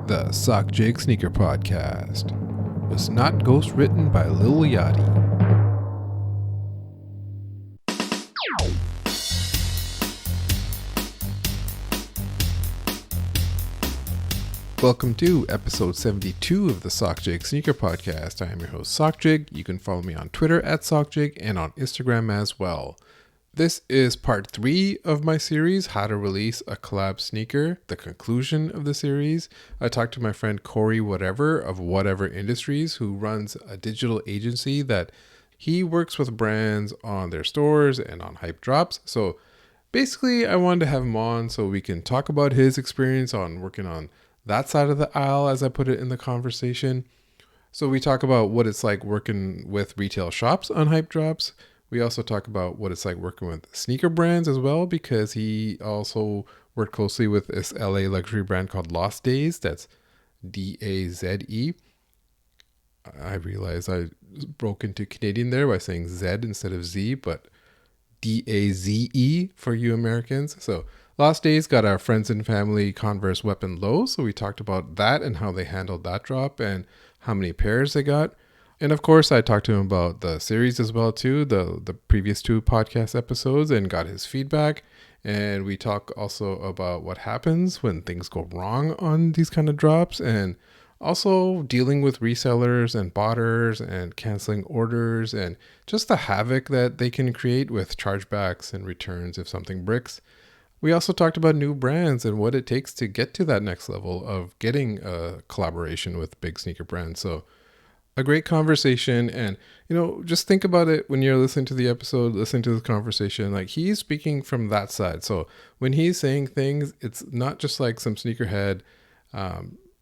The Sock Jig Sneaker Podcast was not ghost written by Lil Yachty. Welcome to episode 72 of the Sock Jig Sneaker Podcast. I am your host, Sock Jig. You can follow me on Twitter at SockJig and on Instagram as well. This is part 3 of my series, How to Release a Collab Sneaker, the conclusion of the series. I talked to my friend Corey Whatever of Whatever Industries, who runs a digital agency that he works with brands on their stores and on hype drops. So basically, I wanted to have him on so we can talk about his experience on working on that side of the aisle, as I put it in the conversation. So we talk about what it's like working with retail shops on hype drops. We also talk about what it's like working with sneaker brands as well, because he also worked closely with this LA luxury brand called Daze. That's D-A-Z-E. I realized I broke into Canadian there by saying Z instead of Z, but D-A-Z-E for you Americans. So Daze got our friends and family Converse weapon low. So we talked about that and how they handled that drop and how many pairs they got. And of course, I talked to him about the series as well too, the previous 2 podcast episodes, and got his feedback. And we talk also about what happens when things go wrong on these kind of drops, and also dealing with resellers and botters and canceling orders and just the havoc that they can create with chargebacks and returns if something bricks. We also talked about new brands and what it takes to get to that next level of getting a collaboration with big sneaker brands. So a great conversation. And, just think about it when you're listening to the episode, listening to the conversation, like he's speaking from that side. So when he's saying things, it's not just like some sneakerhead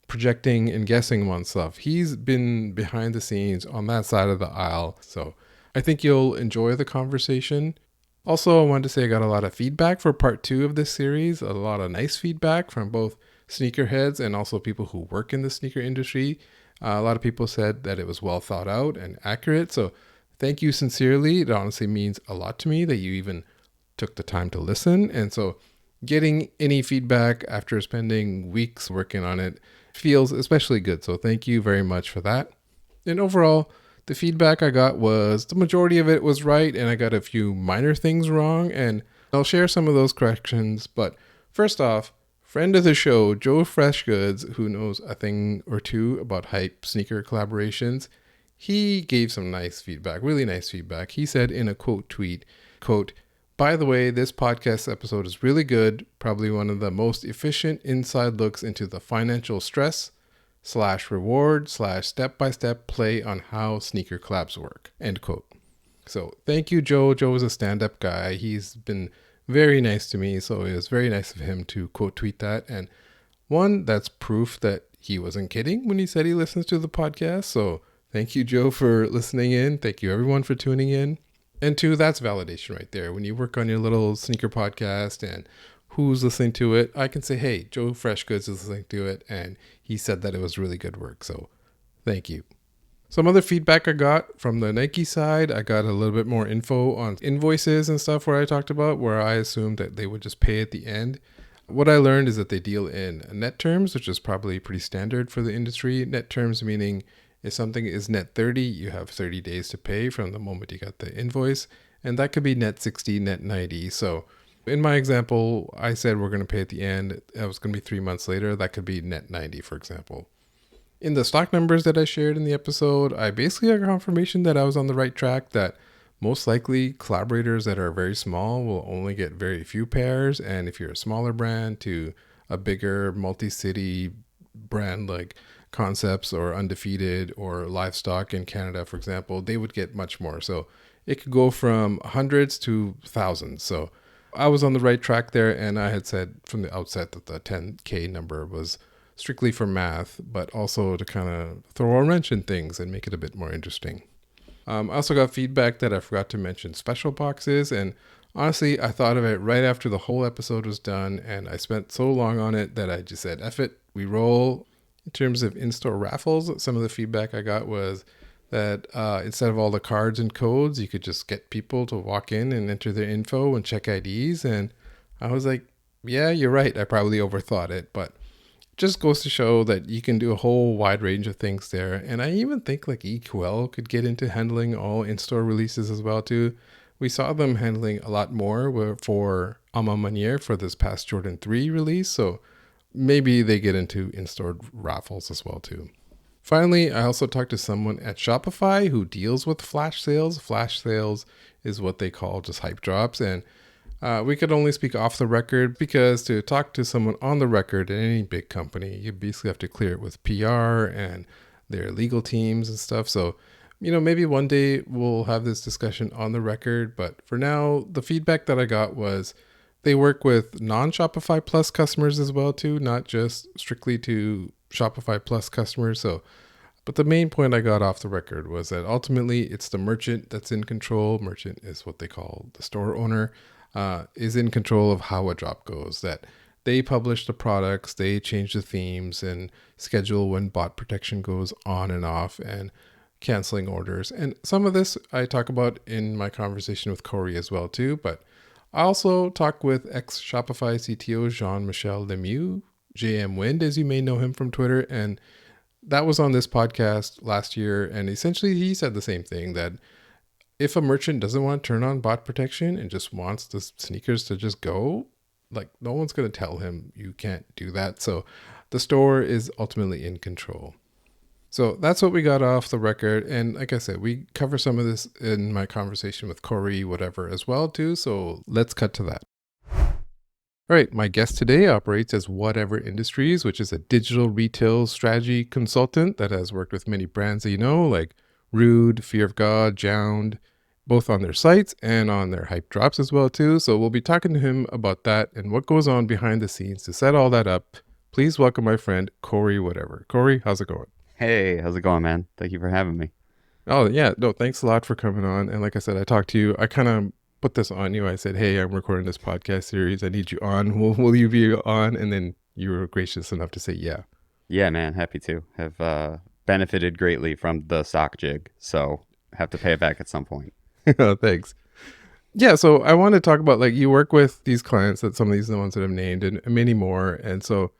projecting and guessing on stuff. He's been behind the scenes on that side of the aisle. So I think you'll enjoy the conversation. Also, I wanted to say I got a lot of feedback for part 2 of this series, a lot of nice feedback from both sneakerheads and also people who work in the sneaker industry. A lot of people said that it was well thought out and accurate. So thank you sincerely. It honestly means a lot to me that you even took the time to listen. And so getting any feedback after spending weeks working on it feels especially good. So thank you very much for that. And overall, the feedback I got was the majority of it was right, and I got a few minor things wrong, and I'll share some of those corrections. But first off, friend of the show, Joe Freshgoods, who knows a thing or two about hype sneaker collaborations, he gave some nice feedback, really nice feedback. He said in a quote tweet, quote, "By the way, this podcast episode is really good, probably one of the most efficient inside looks into the financial stress / reward / step-by-step play on how sneaker collabs work," end quote. So thank you, Joe. Joe is a stand-up guy. He's been very nice to me, so it was very nice of him to quote tweet that. And one, that's proof that he wasn't kidding when he said he listens to the podcast. So thank you, Joe, for listening in. Thank you, everyone, for tuning in. And 2, that's validation right there. When you work on your little sneaker podcast and who's listening to it, I can say, hey, Joe Freshgoods is listening to it, and he said that it was really good work. So thank you. Some other feedback I got from the Nike side, I got a little bit more info on invoices and stuff where I talked about, where I assumed that they would just pay at the end. What I learned is that they deal in net terms, which is probably pretty standard for the industry. Net terms meaning if something is net 30, you have 30 days to pay from the moment you got the invoice. And that could be net 60, net 90. So in my example, I said we're going to pay at the end. That was going to be 3 months later. That could be net 90, for example. In the stock numbers that I shared in the episode, I basically got confirmation that I was on the right track, that most likely collaborators that are very small will only get very few pairs. And if you're a smaller brand to a bigger multi-city brand like Concepts or Undefeated or Livestock in Canada, for example, they would get much more. So it could go from hundreds to thousands. So I was on the right track there, and I had said from the outset that the 10K number was strictly for math, but also to kind of throw a wrench in things and make it a bit more interesting. I also got feedback that I forgot to mention special boxes, and honestly, I thought of it right after the whole episode was done, and I spent so long on it that I just said, F it, we roll. In terms of in-store raffles, some of the feedback I got was that instead of all the cards and codes, you could just get people to walk in and enter their info and check IDs. And I was like, yeah, you're right. I probably overthought it, but just goes to show that you can do a whole wide range of things there. And I even think like EQL could get into handling all in-store releases as well too. We saw them handling a lot more for A Ma Manière for this past Jordan 3 release. So maybe they get into in-store raffles as well too. Finally, I also talked to someone at Shopify who deals with flash sales. Flash sales is what they call just hype drops. And we could only speak off the record because to talk to someone on the record in any big company, you basically have to clear it with PR and their legal teams and stuff. So, maybe one day we'll have this discussion on the record. But for now, the feedback that I got was they work with non-Shopify Plus customers as well too, not just strictly to Shopify Plus customers. But the main point I got off the record was that ultimately it's the merchant that's in control. Merchant is what they call the store owner. Is in control of how a drop goes, that they publish the products, they change the themes and schedule when bot protection goes on and off and canceling orders. And some of this I talk about in my conversation with Corey as well too, but I also talk with ex-Shopify CTO Jean-Michel Lemieux, JM Wind, as you may know him from Twitter, and that was on this podcast last year, and essentially he said the same thing, that if a merchant doesn't want to turn on bot protection and just wants the sneakers to just go, like no one's going to tell him you can't do that. So the store is ultimately in control. So that's what we got off the record. And like I said, we cover some of this in my conversation with Corey, whatever as well too. So let's cut to that. All right, my guest today operates as Whatever Industries, which is a digital retail strategy consultant that has worked with many brands that like Rhude, Fear of God, JJJJound, both on their sites and on their hype drops as well too. So we'll be talking to him about that and what goes on behind the scenes to set all that up. Please welcome my friend Corey Whatever. Corey, how's it going? Hey, how's it going, man? Thank you for having me. Oh yeah, no, thanks a lot for coming on. And like I said, I talked to you. I kind of put this on you. I said, hey, I'm recording this podcast series. I need you on. Will you be on? And then you were gracious enough to say yeah. Yeah, man, happy to. Have benefited greatly from the sock jig, so have to pay it back at some point. Oh, thanks. Yeah, so I want to talk about like you work with these clients, that some of these are the ones that I've named and many more. And so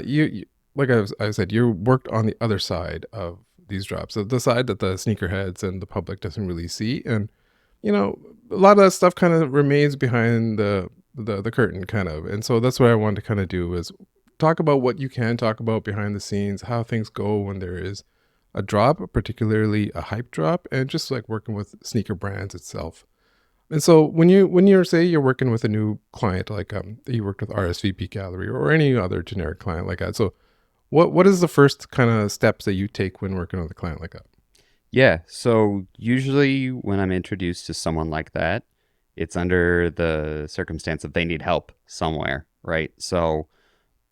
you like I said, you worked on the other side of these drops, so the side that the sneakerheads and the public doesn't really see. And a lot of that stuff kind of remains behind the curtain kind of. And so that's what I wanted to kind of do is talk about what you can talk about behind the scenes, how things go when there is a drop, particularly a hype drop, and just like working with sneaker brands itself. And so when you're say you're working with a new client, like you worked with RSVP Gallery or any other generic client like that. So what is the first kind of steps that you take when working with a client like that? Yeah, so usually when I'm introduced to someone like that, it's under the circumstance of they need help somewhere, right? So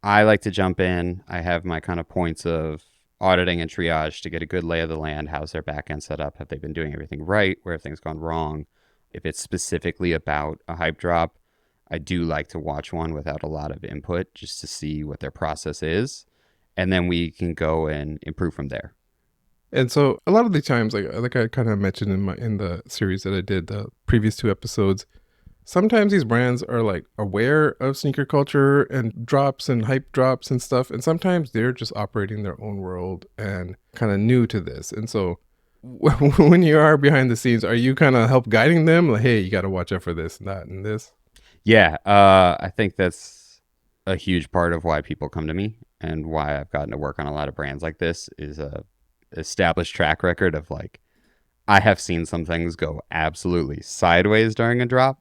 I like to jump in. I have my kind of points of auditing and triage to get a good lay of the land. How's their back end set up? Have they been doing everything right? Where have things gone wrong? If it's specifically about a hype drop, I do like to watch one without a lot of input just to see what their process is. And then we can go and improve from there. And so a lot of the times, like I kind of mentioned in the series that I did, the previous 2 episodes, sometimes these brands are like aware of sneaker culture and drops and hype drops and stuff. And sometimes they're just operating their own world and kind of new to this. And so when you are behind the scenes, are you kind of help guiding them? Like, hey, you got to watch out for this and that and this. Yeah, I think that's a huge part of why people come to me and why I've gotten to work on a lot of brands like this is a established track record of like, I have seen some things go absolutely sideways during a drop.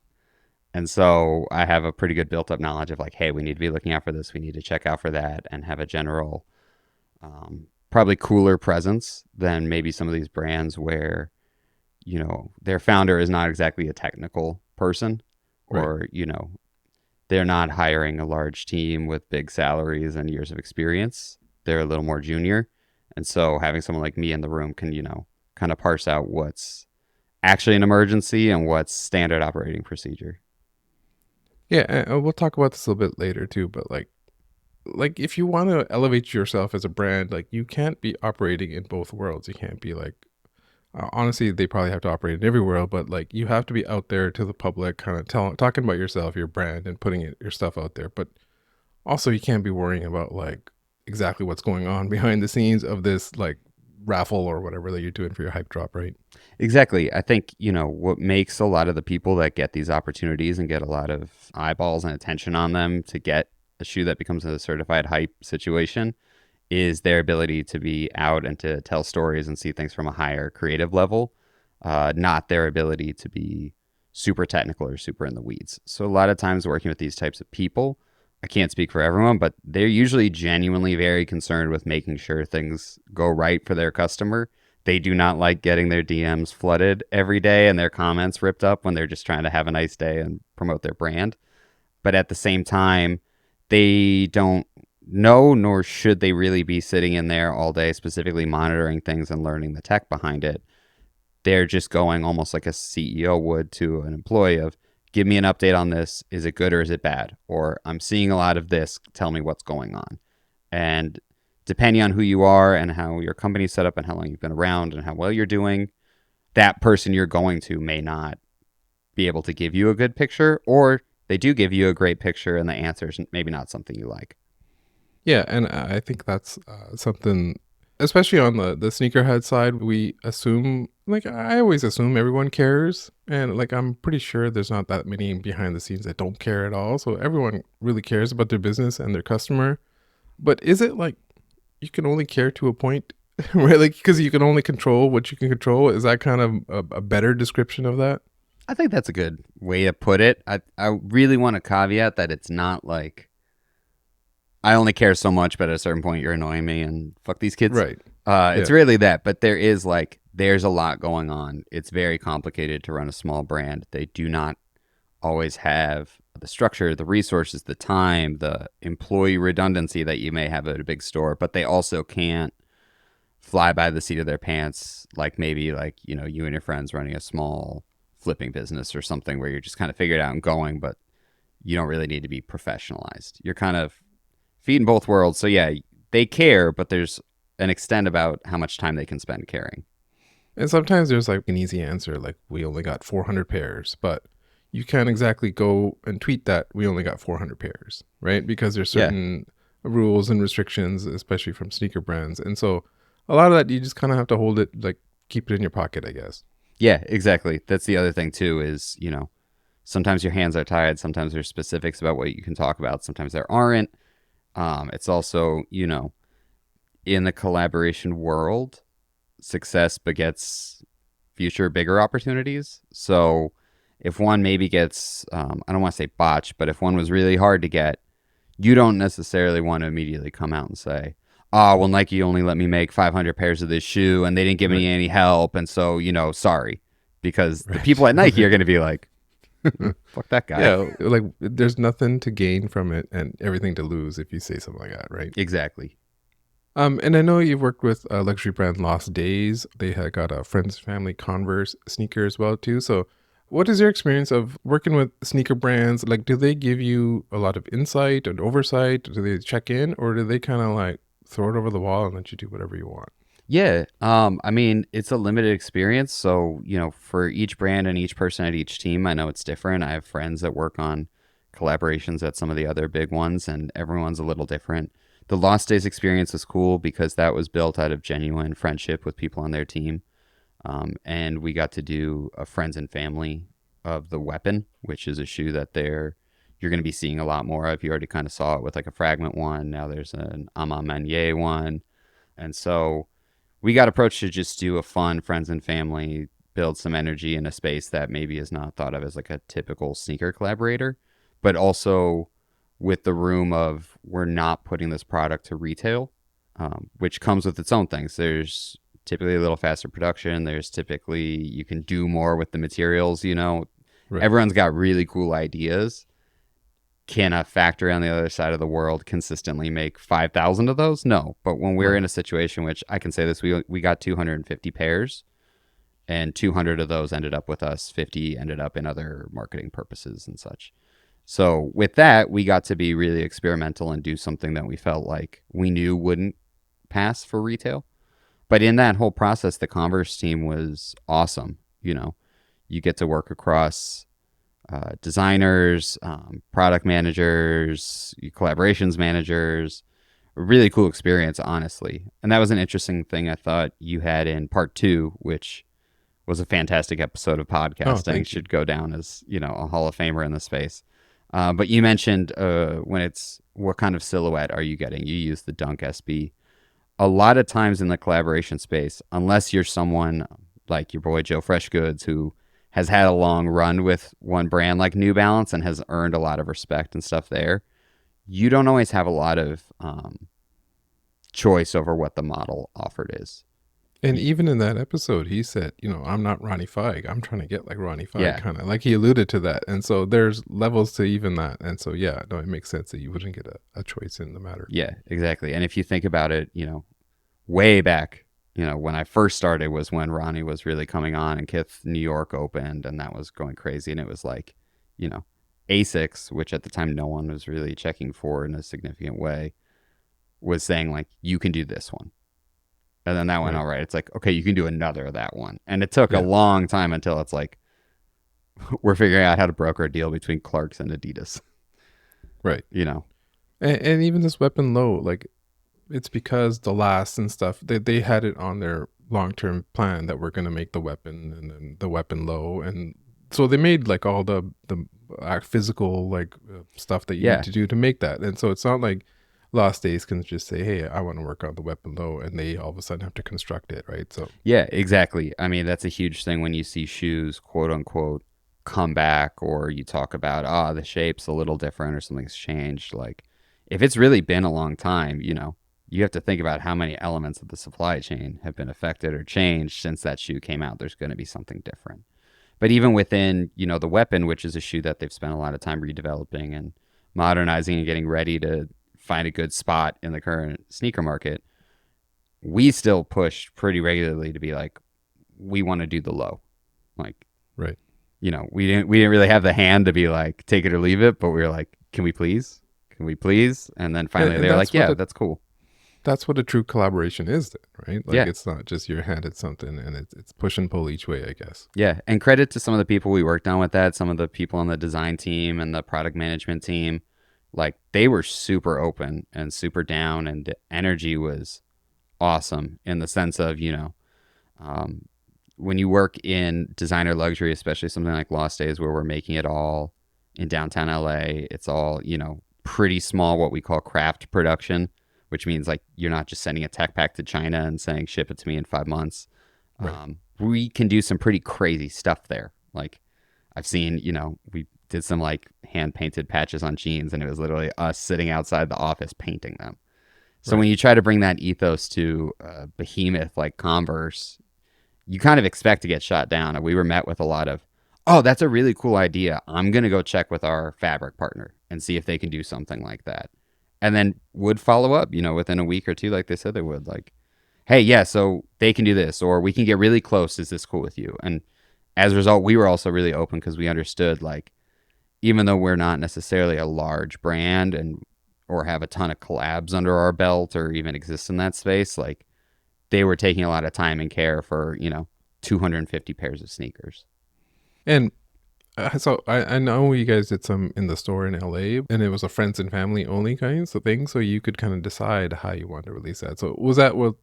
And so I have a pretty good built up knowledge of like, hey, we need to be looking out for this. We need to check out for that and have a general, probably cooler presence than maybe some of these brands where, their founder is not exactly a technical person or, right. They're not hiring a large team with big salaries and years of experience. They're a little more junior. And so having someone like me in the room can, kind of parse out what's actually an emergency and what's standard operating procedure. Yeah, and we'll talk about this a little bit later too, but like if you want to elevate yourself as a brand, like you can't be operating in both worlds. You can't be like, honestly, they probably have to operate in every world, but like you have to be out there to the public, kind of talking about yourself, your brand, and putting your stuff out there. But also, you can't be worrying about like exactly what's going on behind the scenes of this like raffle or whatever that you're doing for your hype drop, right? Exactly. I think, what makes a lot of the people that get these opportunities and get a lot of eyeballs and attention on them to get a shoe that becomes a certified hype situation is their ability to be out and to tell stories and see things from a higher creative level, not their ability to be super technical or super in the weeds. So a lot of times working with these types of people, I can't speak for everyone, but they're usually genuinely very concerned with making sure things go right for their customer. They do not like getting their DMs flooded every day and their comments ripped up when they're just trying to have a nice day and promote their brand. But at the same time, they don't know, nor should they really be sitting in there all day specifically monitoring things and learning the tech behind it. They're just going almost like a CEO would to an employee of, give me an update on this. Is it good or is it bad? Or I'm seeing a lot of this. Tell me what's going on. And depending on who you are and how your company's set up and how long you've been around and how well you're doing, that person you're going to may not be able to give you a good picture, or they do give you a great picture and the answer is maybe not something you like. Yeah, and I think that's something, especially on the sneakerhead side, we assume, like I always assume everyone cares. And like I'm pretty sure there's not that many behind the scenes that don't care at all. So everyone really cares about their business and their customer. But is it like you can only care to a point, right? Like, because you can only control what you can control. Is that kind of a better description of that? I think that's a good way to put it. I really want to caveat that it's not like I only care so much, but at a certain point you're annoying me and fuck these kids. Right. It's really that, but there's a lot going on. It's very complicated to run a small brand. They do not always have the structure, the resources, the time, the employee redundancy that you may have at a big store, but they also can't fly by the seat of their pants like maybe like, you and your friends running a small flipping business or something where you're just kind of figured out and going, but you don't really need to be professionalized. You're kind of feeding both worlds. So yeah, they care, but there's an extent about how much time they can spend caring. And sometimes there's like an easy answer, like we only got 400 pairs, but you can't exactly go and tweet that we only got 400 pairs, right? Because there's certain rules and restrictions, especially from sneaker brands. And so a lot of that, you just kind of have to hold it, like keep it in your pocket, I guess. Yeah, exactly. That's the other thing too is, sometimes your hands are tied. Sometimes there's specifics about what you can talk about. Sometimes there aren't. It's also, in the collaboration world, success begets future bigger opportunities. So if one maybe gets, I don't want to say botched, but if one was really hard to get, you don't necessarily want to immediately come out and say, oh, well, Nike only let me make 500 pairs of this shoe and they didn't give me any help. And so, sorry. Because the people at Nike are going to be like, fuck that guy. Yeah, like there's nothing to gain from it and everything to lose if you say something like that, right? Exactly. And I know you've worked with a luxury brand Lost Daze. They had got a friends family Converse sneaker as well too. So what is your experience of working with sneaker brands? Like, do they give you a lot of insight and oversight? Do they check in, or do they kind of like throw it over the wall and let you do whatever you want? Yeah. I mean, it's a limited experience. So, for each brand and each person at each team, I know it's different. I have friends that work on collaborations at some of the other big ones, and everyone's a little different. The Lost Days experience was cool because that was built out of genuine friendship with people on their team. And we got to do a friends and family of the Weapon, which is a shoe that you're going to be seeing a lot more of. You already kind of saw it with like a Fragment one. Now there's an Ama Manier one. And so we got approached to just do a fun friends and family, build some energy in a space that maybe is not thought of as like a typical sneaker collaborator, but also with the room of we're not putting this product to retail, which comes with its own things. There's typically a little faster production. There's typically you can do more with the materials, Right. Everyone's got really cool ideas. Can a factory on the other side of the world consistently make 5,000 of those? No. But when we're in a situation, which I can say this, we got 250 pairs and 200 of those ended up with us. 50 ended up in other marketing purposes and such. So with that, we got to be really experimental and do something that we felt like we knew wouldn't pass for retail. But in that whole process, the Converse team was awesome. You get to work across designers, product managers, collaborations managers, a really cool experience, honestly. And that was an interesting thing I thought you had in part 2, which was a fantastic episode of Oh, podcasting. thank you. Should go down as, a Hall of Famer in the space. But you mentioned when it's what kind of silhouette are you getting? You use the Dunk SB. A lot of times in the collaboration space, unless you're someone like your boy Joe Freshgoods, who has had a long run with one brand like New Balance and has earned a lot of respect and stuff there, you don't always have a lot of choice over what the model offered is. And even in that episode, he said, I'm not Ronnie Feig. I'm trying to get like Ronnie Feig, Yeah. kind of like he alluded to that. And so there's levels to even that. And so, yeah, no, it makes sense that you wouldn't get a choice in the matter. Yeah, exactly. And if you think about it, way back, when I first started was when Ronnie was really coming on and Kith New York opened, and that was going crazy. And it was like, ASICS, which at the time no one was really checking for in a significant way, was saying like, you can do this one. And then that went all right. It's like, okay, you can do another of that one. And it took a long time until it's like, we're figuring out how to broker a deal between Clarks and Adidas. Right. And even this weapon low, like, it's because the last and stuff, they had it on their long-term plan that we're going to make the weapon and then the weapon low. And so they made like all the physical like stuff that you need to do to make that. And so it's not like Lost Days can just say, hey, I want to work on the weapon low, and they all of a sudden have to construct it, right? So yeah, exactly. I mean, that's a huge thing when you see shoes, quote unquote, come back, or you talk about, the shape's a little different or something's changed. Like, if it's really been a long time, you have to think about how many elements of the supply chain have been affected or changed since that shoe came out. There's going to be something different. But even within, the weapon, which is a shoe that they've spent a lot of time redeveloping and modernizing and getting ready to find a good spot in the current sneaker market, we still push pretty regularly to be like, we want to do the low. Like, right. We didn't really have the hand to be like, take it or leave it, but we were like, can we please? And then finally they're like, yeah, that's cool. That's what a true collaboration is, right? Like, it's not just you're handed something and it's push and pull each way, I guess. Yeah, and credit to some of the people we worked on with that, some of the people on the design team and the product management team. Like, they were super open and super down, and the energy was awesome in the sense of, when you work in designer luxury, especially something like Lost Days, where we're making it all in downtown LA, it's all, pretty small, what we call craft production, which means like you're not just sending a tech pack to China and saying, ship it to me in 5 months. Right. We can do some pretty crazy stuff there. Like, I've seen, we did some like hand painted patches on jeans, and it was literally us sitting outside the office painting them. So when you try to bring that ethos to a behemoth like Converse, you kind of expect to get shot down. And we were met with a lot of, oh, that's a really cool idea. I'm going to go check with our fabric partner and see if they can do something like that. And then would follow up, within a week or two, like they said they would. Like, hey, yeah, so they can do this, or we can get really close. Is this cool with you? And as a result, we were also really open because we understood, like, even though we're not necessarily a large brand or have a ton of collabs under our belt or even exist in that space, like, they were taking a lot of time and care for, 250 pairs of sneakers. And so I know you guys did some in the store in LA, and it was a friends and family only kind of thing, so you could kind of decide how you want to release that. So was that what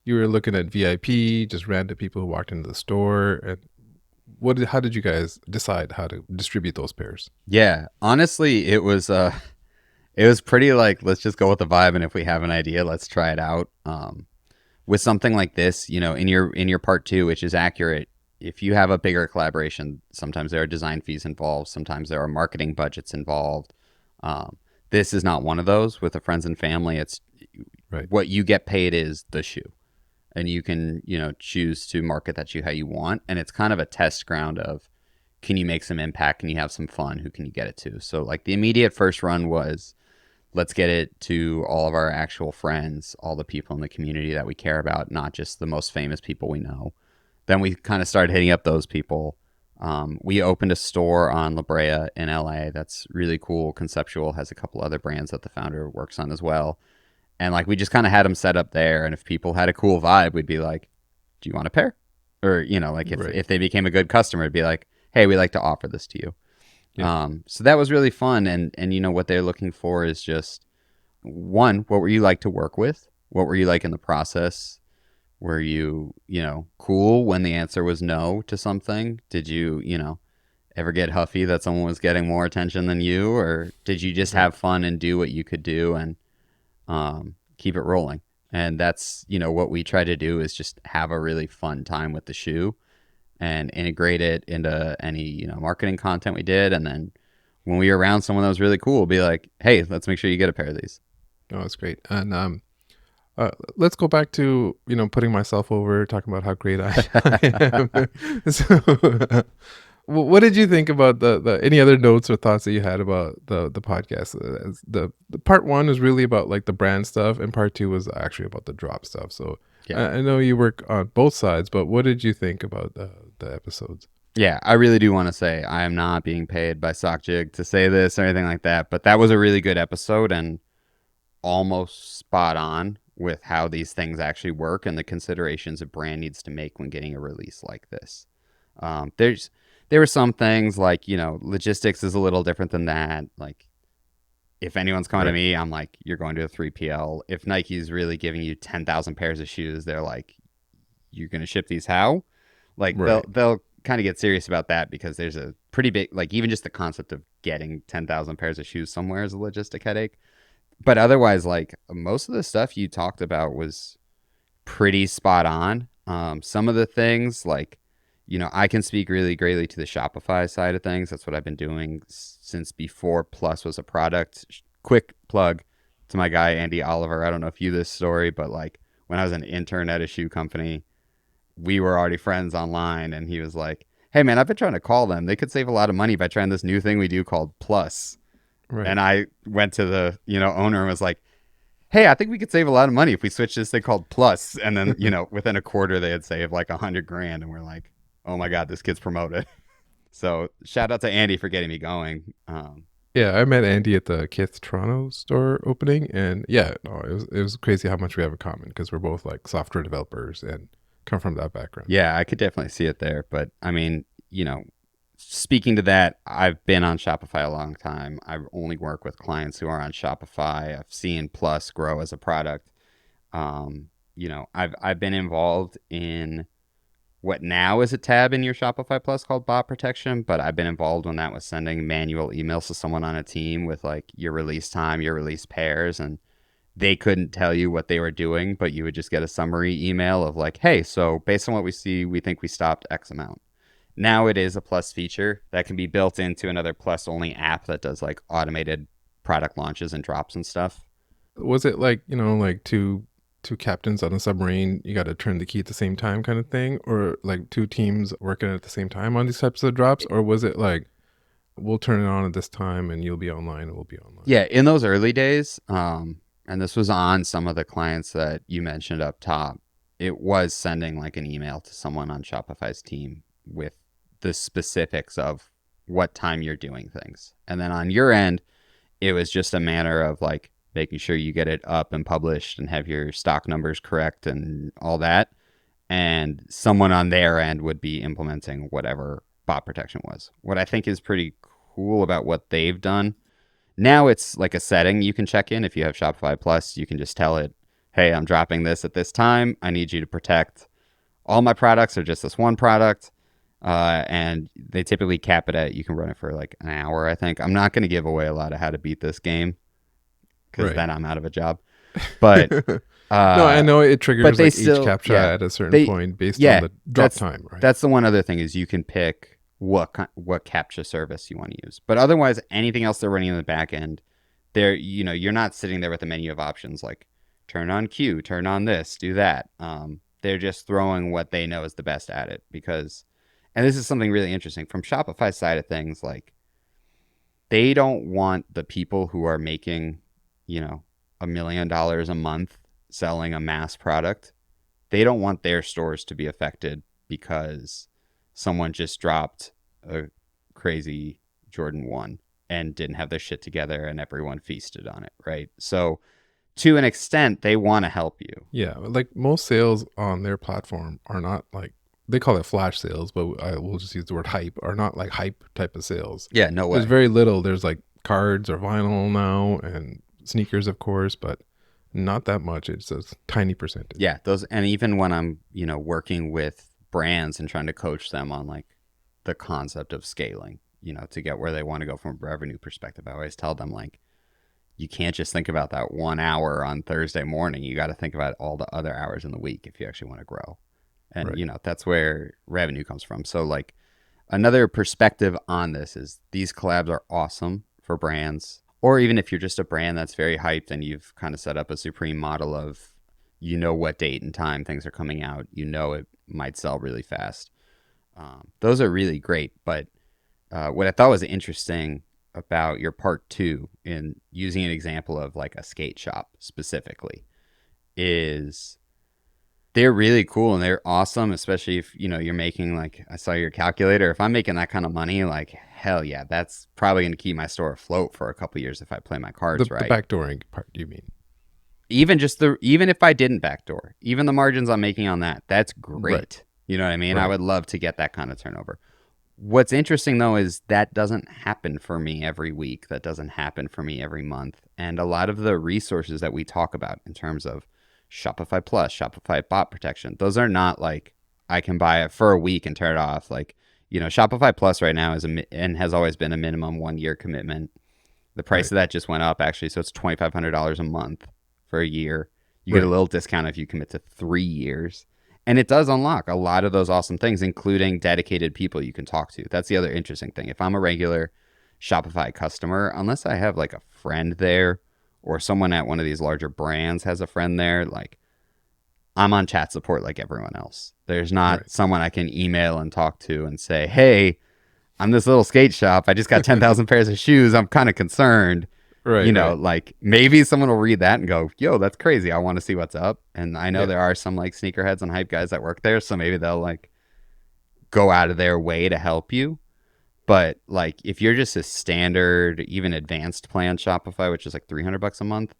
you were looking at, VIP, just random people who walked into the store? And how did you guys decide how to distribute those pairs? Yeah, honestly, it was pretty like, let's just go with the vibe, and if we have an idea, let's try it out. With something like this, in your part 2, which is accurate, if you have a bigger collaboration, sometimes there are design fees involved, sometimes there are marketing budgets involved. This is not one of those. With the friends and family, it's what you get paid is the shoe, and you can choose to market that shoe how you want, and it's kind of a test ground of, can you make some impact, can you have some fun, who can you get it to? So like the immediate first run was, let's get it to all of our actual friends, all the people in the community that we care about, not just the most famous people we know. Then we kind of started hitting up those people. We opened a store on La Brea in LA that's really cool, conceptual, has a couple other brands that the founder works on as well. And like, we just kind of had them set up there, and if people had a cool vibe, we'd be like, do you want a pair? Or, like if they became a good customer, it'd be like, hey, we'd like to offer this to you. Yeah. So that was really fun. And what they're looking for is just one, what were you like to work with? What were you like in the process? Were you, cool when the answer was no to something? Did you, ever get huffy that someone was getting more attention than you? Or did you just have fun and do what you could do and keep it rolling? And that's, what we try to do is just have a really fun time with the shoe and integrate it into any, marketing content we did. And then when we were around someone that was really cool, be like, hey, let's make sure you get a pair of these. Oh, that's great. And let's go back to, putting myself over, talking about how great I am. So, what did you think about the any other notes or thoughts that you had about the podcast? The part one was really about like the brand stuff, and part two was actually about the drop stuff. So Yeah. I know you work on both sides, but what did you think about the episodes? Yeah, I really do want to say I am not being paid by SockJig to say this or anything like that, but that was a really good episode and almost spot on with how these things actually work and the considerations a brand needs to make when getting a release like this. There were some things like, logistics is a little different than that. Like, if anyone's coming to me, I'm like, you're going to a 3PL. If Nike's really giving you 10,000 pairs of shoes, they're like, you're going to ship these how? Like, they'll kind of get serious about that because there's a pretty big, like, even just the concept of getting 10,000 pairs of shoes somewhere is a logistic headache. But otherwise, like, most of the stuff you talked about was pretty spot on. Some of the things, like, I can speak really greatly to the Shopify side of things. That's what I've been doing since before Plus was a product. Quick plug to my guy, Andy Oliver. I don't know if you this story, but like when I was an intern at a shoe company, we were already friends online. And he was like, hey, man, I've been trying to call them. They could save a lot of money by trying this new thing we do called Plus. Right. And I went to the, owner and was like, hey, I think we could save a lot of money if we switch this thing called Plus. And then, within a quarter, they had saved like $100,000. And we're like, oh my God, this kid's promoted. So shout out to Andy for getting me going. Yeah, I met Andy at the Kith Toronto store opening, and it was crazy how much we have in common because we're both like software developers and come from that background. Yeah, I could definitely see it there. But I mean, speaking to that, I've been on Shopify a long time. I only work with clients who are on Shopify. I've seen Plus grow as a product. I've been involved in what now is a tab in your Shopify Plus called bot protection, but I've been involved when that was sending manual emails to someone on a team with like your release time, your release pairs, and they couldn't tell you what they were doing, but you would just get a summary email of like, hey, so based on what we see, we think we stopped X amount. Now it is a Plus feature that can be built into another Plus only app that does like automated product launches and drops and stuff. Was it like, like two captains on a submarine, you got to turn the key at the same time kind of thing, or like two teams working at the same time on these types of drops? Or was it like, we'll turn it on at this time and you'll be online and we'll be online? Yeah, in those early days, and this was on some of the clients that you mentioned up top, it was sending like an email to someone on Shopify's team with the specifics of what time you're doing things. And then on your end, it was just a matter of like making sure you get it up and published and have your stock numbers correct and all that. And someone on their end would be implementing whatever bot protection was. What I think is pretty cool about what they've done, now it's like a setting you can check in. If you have Shopify Plus, you can just tell it, hey, I'm dropping this at this time. I need you to protect all my products or just this one product. And they typically cap it at, you can run it for like an hour, I think. I'm not going to give away a lot of how to beat this game because then I'm out of a job. But no, I know it triggers but like each captcha at a certain point based on the drop time, right? That's the one other thing is you can pick what captcha service you want to use. But otherwise, anything else they're running in the back end, you're not sitting there with a menu of options like turn on Q, turn on this, do that. They're just throwing what they know is the best at it because, and this is something really interesting from Shopify's side of things, like they don't want the people who are making, $1 million a month selling a mass product. They don't want their stores to be affected because someone just dropped a crazy Jordan 1 and didn't have their shit together and everyone feasted on it, right? So to an extent, they want to help you. Yeah, like most sales on their platform are not like, they call it flash sales, but I will just use the word hype, are not like hype type of sales. Yeah, no way. There's very little. There's like cards or vinyl now and sneakers, of course, but not that much. It's a tiny percentage. Yeah, those, and even when I'm, working with brands and trying to coach them on like the concept of scaling, to get where they want to go from a revenue perspective, I always tell them like, you can't just think about that 1 hour on Thursday morning. You got to think about all the other hours in the week if you actually want to grow. And, Right. that's where revenue comes from. So like another perspective on this is these collabs are awesome for brands, or even if you're just a brand that's very hyped and you've kind of set up a supreme model of, what date and time things are coming out, it might sell really fast. Those are really great. But what I thought was interesting about your part two in using an example of like a skate shop specifically is they're really cool and they're awesome, especially if you're making, like, I saw your calculator. If I'm making that kind of money, like, hell yeah, that's probably going to keep my store afloat for a couple years if I play my The cards right. backdooring part, you mean? Even if I didn't backdoor, even the margins I'm making on that's great. Right. You know what I mean? I Right. would love to get that kind of turnover. What's interesting though is that doesn't happen for me every week. That doesn't happen for me every month. And a lot of the resources that we talk about in terms of Shopify Plus, Shopify bot protection, those are not like I can buy it for a week and turn it off. Like, Shopify Plus right now is and has always been a minimum 1 year commitment. The price Right. of that just went up actually, so it's $2,500 a month for a year. You get a Right. little discount if you commit to 3 years. And it does unlock a lot of those awesome things, including dedicated people you can talk to. That's the other interesting thing. If I'm a regular Shopify customer, unless I have like a friend there or someone at one of these larger brands has a friend there, like I'm on chat support like everyone else. There's not Right. someone I can email and talk to and say, hey, I'm this little skate shop. I just got 10,000 pairs of shoes. I'm kind of concerned. Right. Right. Like maybe someone will read that and go, yo, that's crazy. I want to see what's up. And I know Yeah. there are some like sneakerheads and hype guys that work there. So maybe they'll like go out of their way to help you. But like if you're just a standard, even advanced plan Shopify, which is like $300 a month,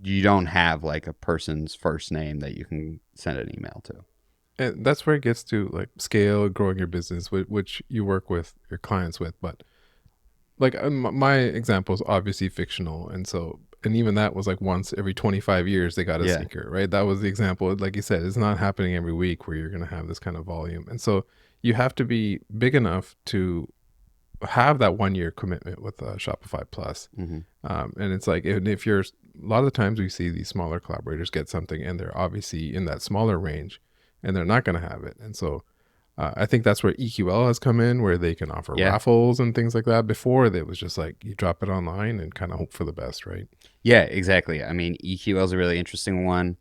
you don't have like a person's first name that you can send an email to. And that's where it gets to like scale, growing your business, which you work with your clients with. But like my example is obviously fictional, and even that was like once every 25 years they got a Yeah. sneaker, right? That was the example. Like you said, it's not happening every week where you're going to have this kind of volume, and so you have to be big enough to have that 1 year commitment with Shopify Plus. Mm-hmm. And it's like, if you're, a lot of the times we see these smaller collaborators get something and they're obviously in that smaller range and they're not going to have it. And so I think that's where EQL has come in, where they can offer Yeah. raffles and things like that. Before, it was just like you drop it online and kind of hope for the best, right? Yeah, exactly. I mean, EQL is a really interesting one.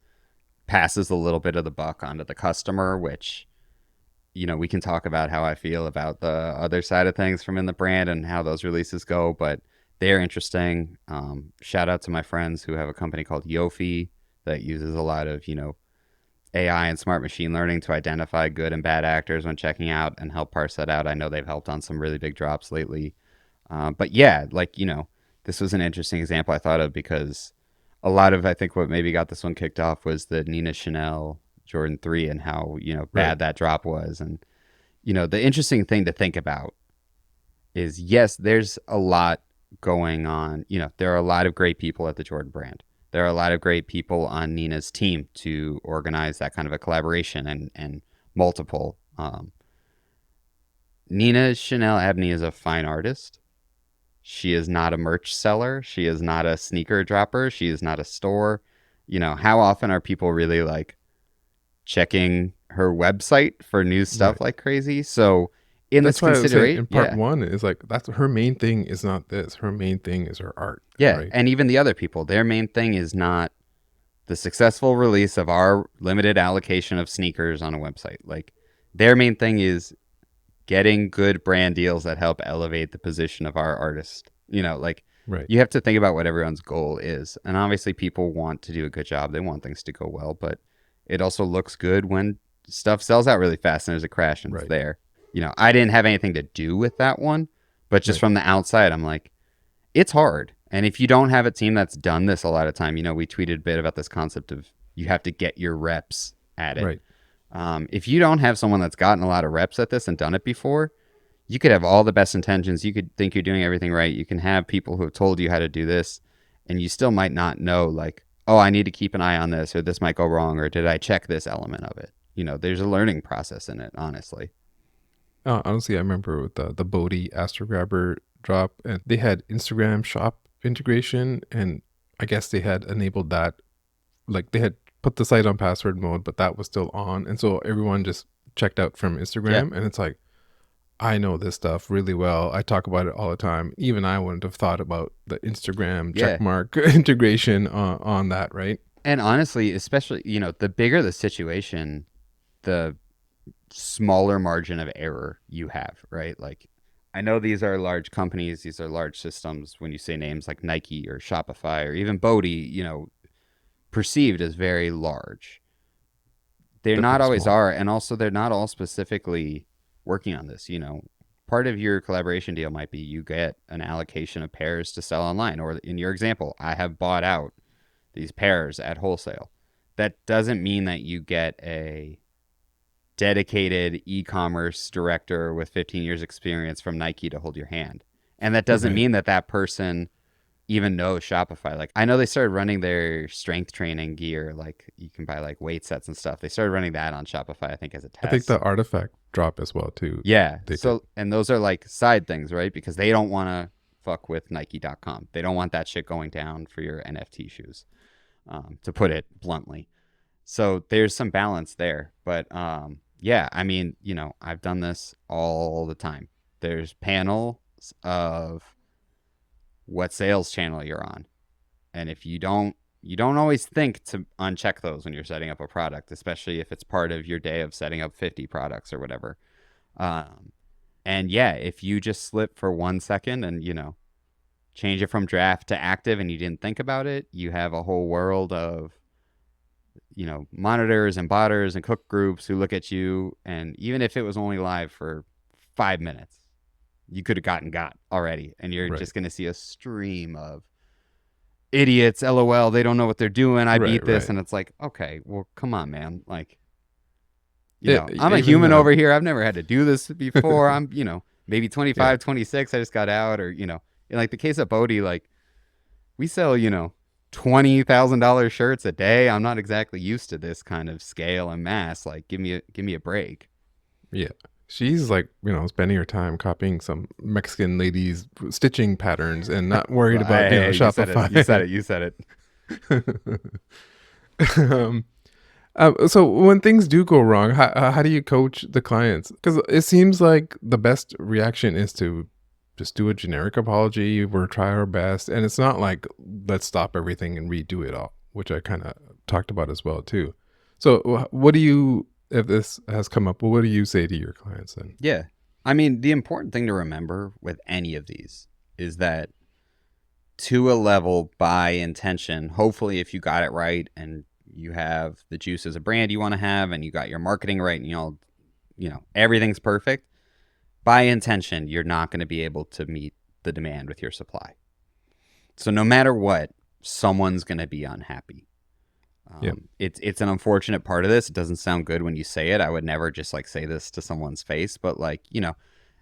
Passes a little bit of the buck onto the customer, which, we can talk about how I feel about the other side of things from in the brand and how those releases go, but they're interesting. Shout out to my friends who have a company called Yofi that uses a lot of, AI and smart machine learning to identify good and bad actors when checking out and help parse that out. I know they've helped on some really big drops lately. But yeah, like, this was an interesting example I thought of because a lot of, I think what maybe got this one kicked off was the Nina Chanel Jordan 3 and how, Right. bad that drop was. And, the interesting thing to think about is, yes, there's a lot going on. There are a lot of great people at the Jordan brand. There are a lot of great people on Nina's team to organize that kind of a collaboration and multiple. Nina Chanel Abney is a fine artist. She is not a merch seller. She is not a sneaker dropper. She is not a store. How often are people really like checking her website for new stuff Right. like crazy? So in this That's why I was saying consideration, in part yeah, one is like, that's her main thing is not this. Her main thing is her art, yeah. right? And even the other people, their main thing is not the successful release of our limited allocation of sneakers on a website. Like their main thing is getting good brand deals that help elevate the position of our artist. Like Right. you have to think about what everyone's goal is. And obviously people want to do a good job. They want things to go well, but it also looks good when stuff sells out really fast and there's a crash and it's Right. there. I didn't have anything to do with that one, but just Right. from the outside, I'm like, it's hard. And if you don't have a team that's done this a lot of time, we tweeted a bit about this concept of you have to get your reps at it. Right. If you don't have someone that's gotten a lot of reps at this and done it before, you could have all the best intentions. You could think you're doing everything right. You can have people who have told you how to do this. and you still might not know, like, oh, I need to keep an eye on this, or this might go wrong, or did I check this element of it? There's a learning process in it, honestly. Honestly, I remember with the Bodhi Astrograbber drop, and they had Instagram shop integration, and I guess they had enabled that. Like they had put the site on password mode, but that was still on, and so everyone just checked out from Instagram. And it's like, I know this stuff really well. I talk about it all the time. Even I wouldn't have thought about the Instagram checkmark integration on that, right? And honestly, especially, the bigger the situation, the smaller margin of error you have, right? Like, I know these are large companies, these are large systems. When you say names like Nike or Shopify or even Bodhi, perceived as very large. They're not always small. are, and also they're not all specifically working on this. Part of your collaboration deal might be you get an allocation of pairs to sell online, or in your example, I have bought out these pairs at wholesale. That doesn't mean that you get a dedicated e-commerce director with 15 years experience from Nike to hold your hand. And that doesn't mean that person even knows Shopify. Like, I know they started running their strength training gear, like you can buy like weight sets and stuff. They started running that on Shopify, I think, as a test. I think the artifact drop as well too. Yeah. And those are like side things, right? Because they don't want to fuck with Nike.com. They don't want that shit going down for your NFT shoes, to put it bluntly. So there's some balance there. But yeah, I mean, I've done this all the time. There's panels of what sales channel you're on. And if you don't always think to uncheck those when you're setting up a product, especially if it's part of your day of setting up 50 products or whatever. And yeah, if you just slip for 1 second and, change it from draft to active and you didn't think about it, you have a whole world of, monitors and botters and cook groups who look at you. And even if it was only live for 5 minutes, you could have got already. And you're just going to see a stream of idiots, LOL, they don't know what they're doing. I beat this. And it's like, okay, well, come on, man. Like, I'm a human over here. I've never had to do this before. I'm, maybe 25, 26. I just got out, or, in like the case of Bodhi, like we sell, $20,000 shirts a day. I'm not exactly used to this kind of scale and mass. Like, give me a break. Yeah. She's like, spending her time copying some Mexican ladies' stitching patterns and not worried about, Shopify. You said it. So when things do go wrong, how do you coach the clients? Because it seems like the best reaction is to just do a generic apology. We'll try our best. And it's not like, let's stop everything and redo it all, which I kind of talked about as well, too. So what do you... If this has come up, well, what do you say to your clients then? Yeah. I mean, the important thing to remember with any of these is that to a level by intention, hopefully if you got it right and you have the juice as a brand you want to have and you got your marketing right and everything's perfect, by intention, you're not going to be able to meet the demand with your supply. So no matter what, someone's going to be unhappy. It's an unfortunate part of this. It doesn't sound good when you say it. I would never just like say this to someone's face, but like,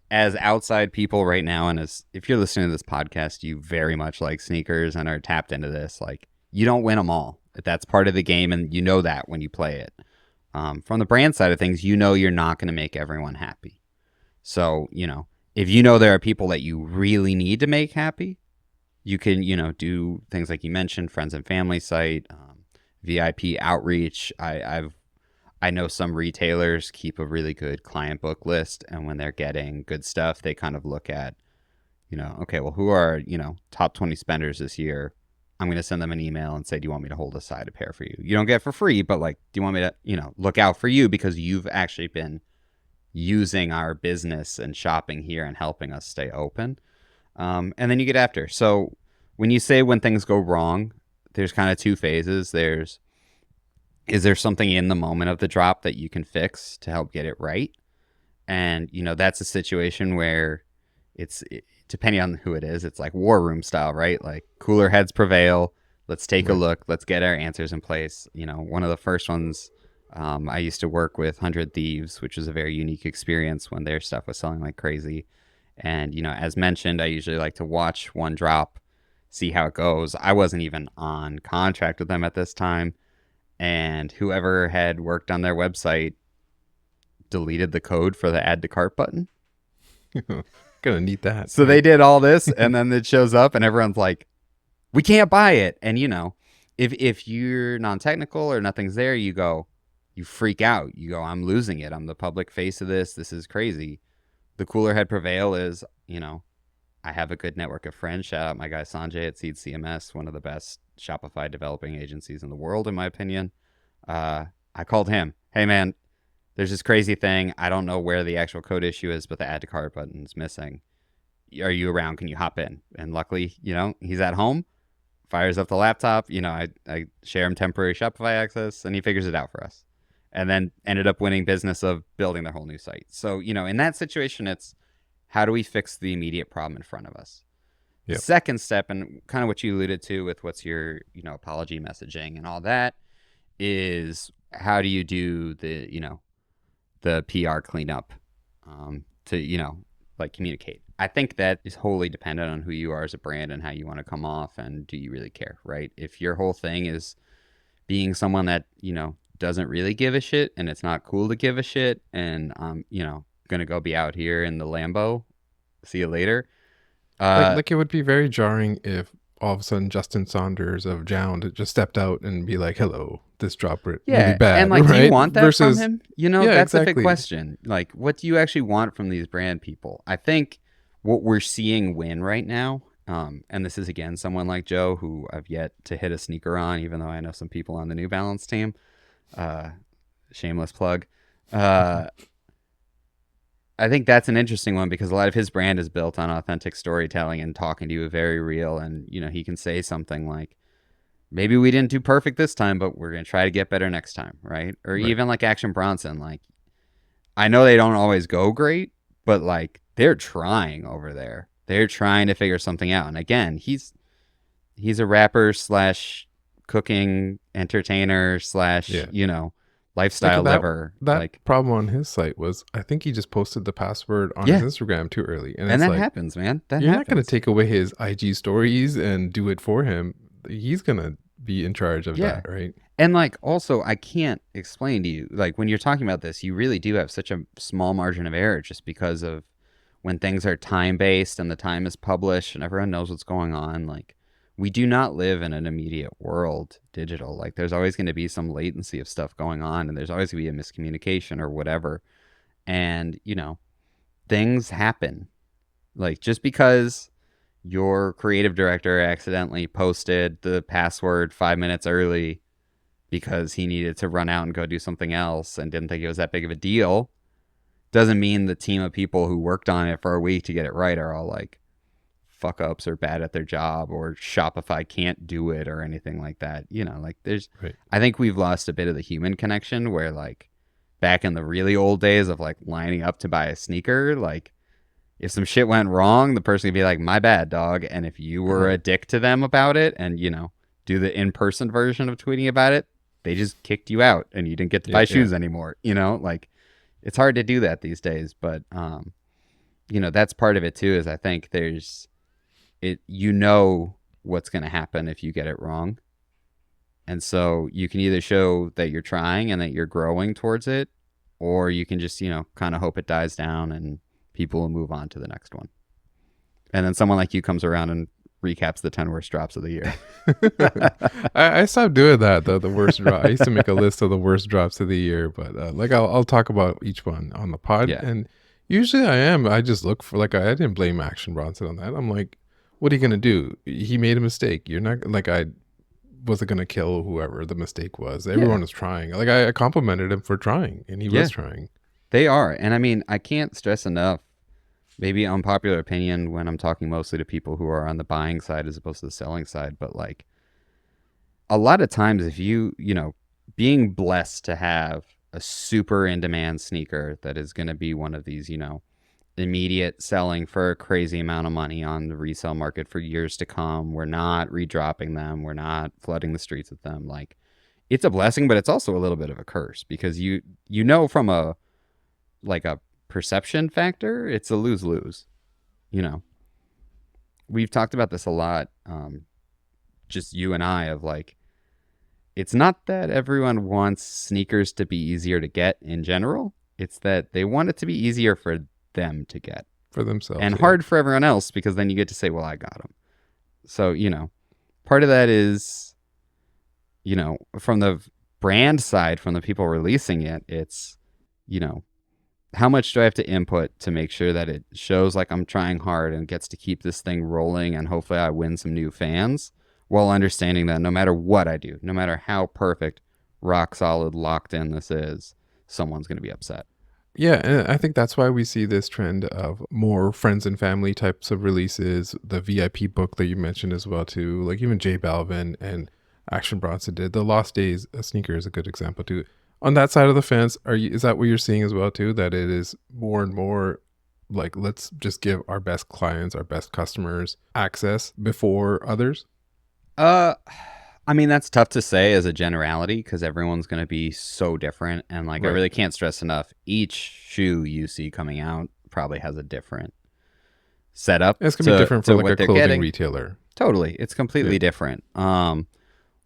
as outside people right now, and as if you're listening to this podcast, you very much like sneakers and are tapped into this, like you don't win them all. That's part of the game, and you know that when you play it. From the brand side of things, you're not going to make everyone happy. So, if there are people that you really need to make happy, you can, do things like you mentioned, friends and family site, VIP outreach. I know some retailers keep a really good client book list, and when they're getting good stuff, they kind of look at, okay, well, who are, top 20 spenders this year? I'm going to send them an email and say, do you want me to hold aside a pair for you? You don't get it for free, but like, do you want me to, look out for you because you've actually been using our business and shopping here and helping us stay open. And then you get after. So when you say when things go wrong, there's kind of two phases. Is there something in the moment of the drop that you can fix to help get it right? And, that's a situation where depending on who it is, it's like war room style, right? Like cooler heads prevail. Let's take a look. Let's get our answers in place. One of the first ones, I used to work with 100 Thieves, which was a very unique experience when their stuff was selling like crazy. And, as mentioned, I usually like to watch one drop, see how it goes. I wasn't even on contract with them at this time, and whoever had worked on their website deleted the code for the add to cart button. Gonna need that. So they did all this, and then it shows up, and everyone's like, we can't buy it. And, you know, if you're non-technical or nothing's there, you freak out. You go, I'm losing it. I'm the public face of this. This is crazy. The cooler head prevail is, you know, I have a good network of friends. Shout out my guy Sanjay at Seed CMS, one of the best Shopify developing agencies in the world, in my opinion. I called him. Hey, man, there's this crazy thing. I don't know where the actual code issue is, but the add to cart button's missing. Are you around? Can you hop in? And luckily, you know, he's at home, fires up the laptop. You know, I share him temporary Shopify access, and he figures it out for us. And then ended up winning business of building their whole new site. So, you know, in that situation, it's how do we fix the immediate problem in front of us? Yep. Second step, and kind of what you alluded to with what's your, you know, apology messaging and all that, is how do you do the, you know, the PR cleanup to, you know, like communicate. I think that is wholly dependent on who you are as a brand and how you want to come off, and do you really care, right? If your whole thing is being someone that, you know, doesn't really give a shit, and it's not cool to give a shit, and you know, gonna go be out here in the Lambo, see you later. Like it would be very jarring if all of a sudden Justin Saunders of JJJJound just stepped out and be like, hello, this dropped really bad. And like, right? do you want that from him? You know, that's exactly. a big question. Like, what do you actually want from these brand people? I think what we're seeing win right now, and this is again someone like Joe, who I've yet to hit a sneaker on, even though I know some people on the New Balance team. Shameless plug. I think that's an interesting one, because a lot of his brand is built on authentic storytelling and talking to you very real. And, you know, he can say something like, maybe we didn't do perfect this time, but we're going to try to get better next time. Right. Or even like Action Bronson. Like, I know they don't always go great, but like, they're trying over there. They're trying to figure something out. And again, he's a rapper / cooking entertainer / you know, lifestyle liver. That like, problem on his site was, I think he just posted the password on his Instagram too early, and that like, happens, man. You're not going to take away his IG stories and do it for him. He's gonna be in charge of that, right? And like, also, I can't explain to you, like, when you're talking about this, you really do have such a small margin of error, just because of when things are time based and the time is published and everyone knows what's going on. Like, we do not live in an immediate world digital. Like, there's always going to be some latency of stuff going on, and there's always going to be a miscommunication or whatever. And, you know, things happen. Like, just because your creative director accidentally posted the password 5 minutes early because he needed to run out and go do something else and didn't think it was that big of a deal, doesn't mean the team of people who worked on it for a week to get it right are all like fuck ups or bad at their job, or Shopify can't do it or anything like that. You know, like, there's, I think we've lost a bit of the human connection, where like back in the really old days of like lining up to buy a sneaker, like, if some shit went wrong, the person could be like, my bad, dog. And if you were a dick to them about it and, you know, do the in-person version of tweeting about it, they just kicked you out and you didn't get to buy shoes anymore. You know, like, it's hard to do that these days. But, you know, that's part of it too, is I think you know what's going to happen if you get it wrong. And so you can either show that you're trying and that you're growing towards it, or you can just, you know, kind of hope it dies down and people will move on to the next one. And then someone like you comes around and recaps the 10 worst drops of the year. I stopped doing that, though. The worst drop. I used to make a list of the worst drops of the year, but like I'll talk about each one on the pod. Yeah. And usually I just look for, like, I didn't blame Action Bronson on that. I'm like, what are you going to do? He made a mistake. You're not, like, I wasn't going to kill whoever the mistake was. Everyone was trying. Like, I complimented him for trying, and he was trying. They are. And I mean, I can't stress enough, maybe unpopular opinion when I'm talking mostly to people who are on the buying side as opposed to the selling side, but like, a lot of times, if you know, being blessed to have a super in demand sneaker that is going to be one of these, you know, immediate selling for a crazy amount of money on the resale market for years to come. We're not redropping them. We're not flooding the streets with them. Like, it's a blessing, but it's also a little bit of a curse, because you know, from a perception factor, it's a lose-lose. You know, we've talked about this a lot, just you and I, of like, it's not that everyone wants sneakers to be easier to get in general. It's that they want it to be easier for them to get. For themselves. And yeah. hard for everyone else, because then you get to say, well, I got them. So, part of that is, from the brand side, from the people releasing it, it's, how much do I have to input to make sure that it shows like I'm trying hard and gets to keep this thing rolling, and hopefully I win some new fans, while understanding that no matter what I do, no matter how perfect, rock solid, locked in this is, someone's going to be upset. Yeah, and I think that's why we see this trend of more friends and family types of releases. The VIP book that you mentioned as well too, like even J Balvin and Action Bronson did. The Lost Days sneaker is a good example too. On that side of the fence, is that what you're seeing as well too? That it is more and more like, let's just give our best clients, our best customers access before others? I mean, that's tough to say as a generality, because everyone's going to be so different. And like, I Right. really can't stress enough, each shoe you see coming out probably has a different setup. It's gonna be different for to like what a they're clothing getting. retailer. Totally. It's completely Yeah. different.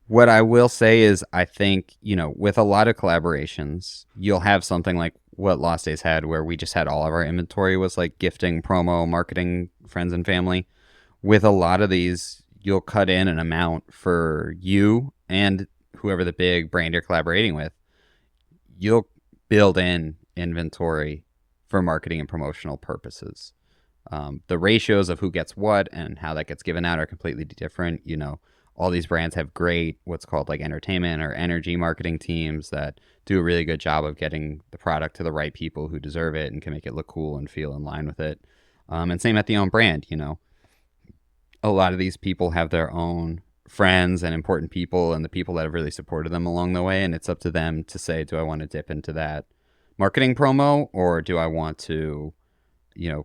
What I will say is, I think, with a lot of collaborations, you'll have something like what Lost Days had, where we just had all of our inventory was like gifting, promo, marketing, friends and family. With a lot of these, you'll cut in an amount for you and whoever the big brand you're collaborating with. You'll build in inventory for marketing and promotional purposes. The ratios of who gets what and how that gets given out are completely different. All these brands have great, what's called like entertainment or energy marketing teams that do a really good job of getting the product to the right people who deserve it and can make it look cool and feel in line with it. And same at the own brand, a lot of these people have their own friends and important people and the people that have really supported them along the way. And it's up to them to say, do I want to dip into that marketing promo, or do I want to,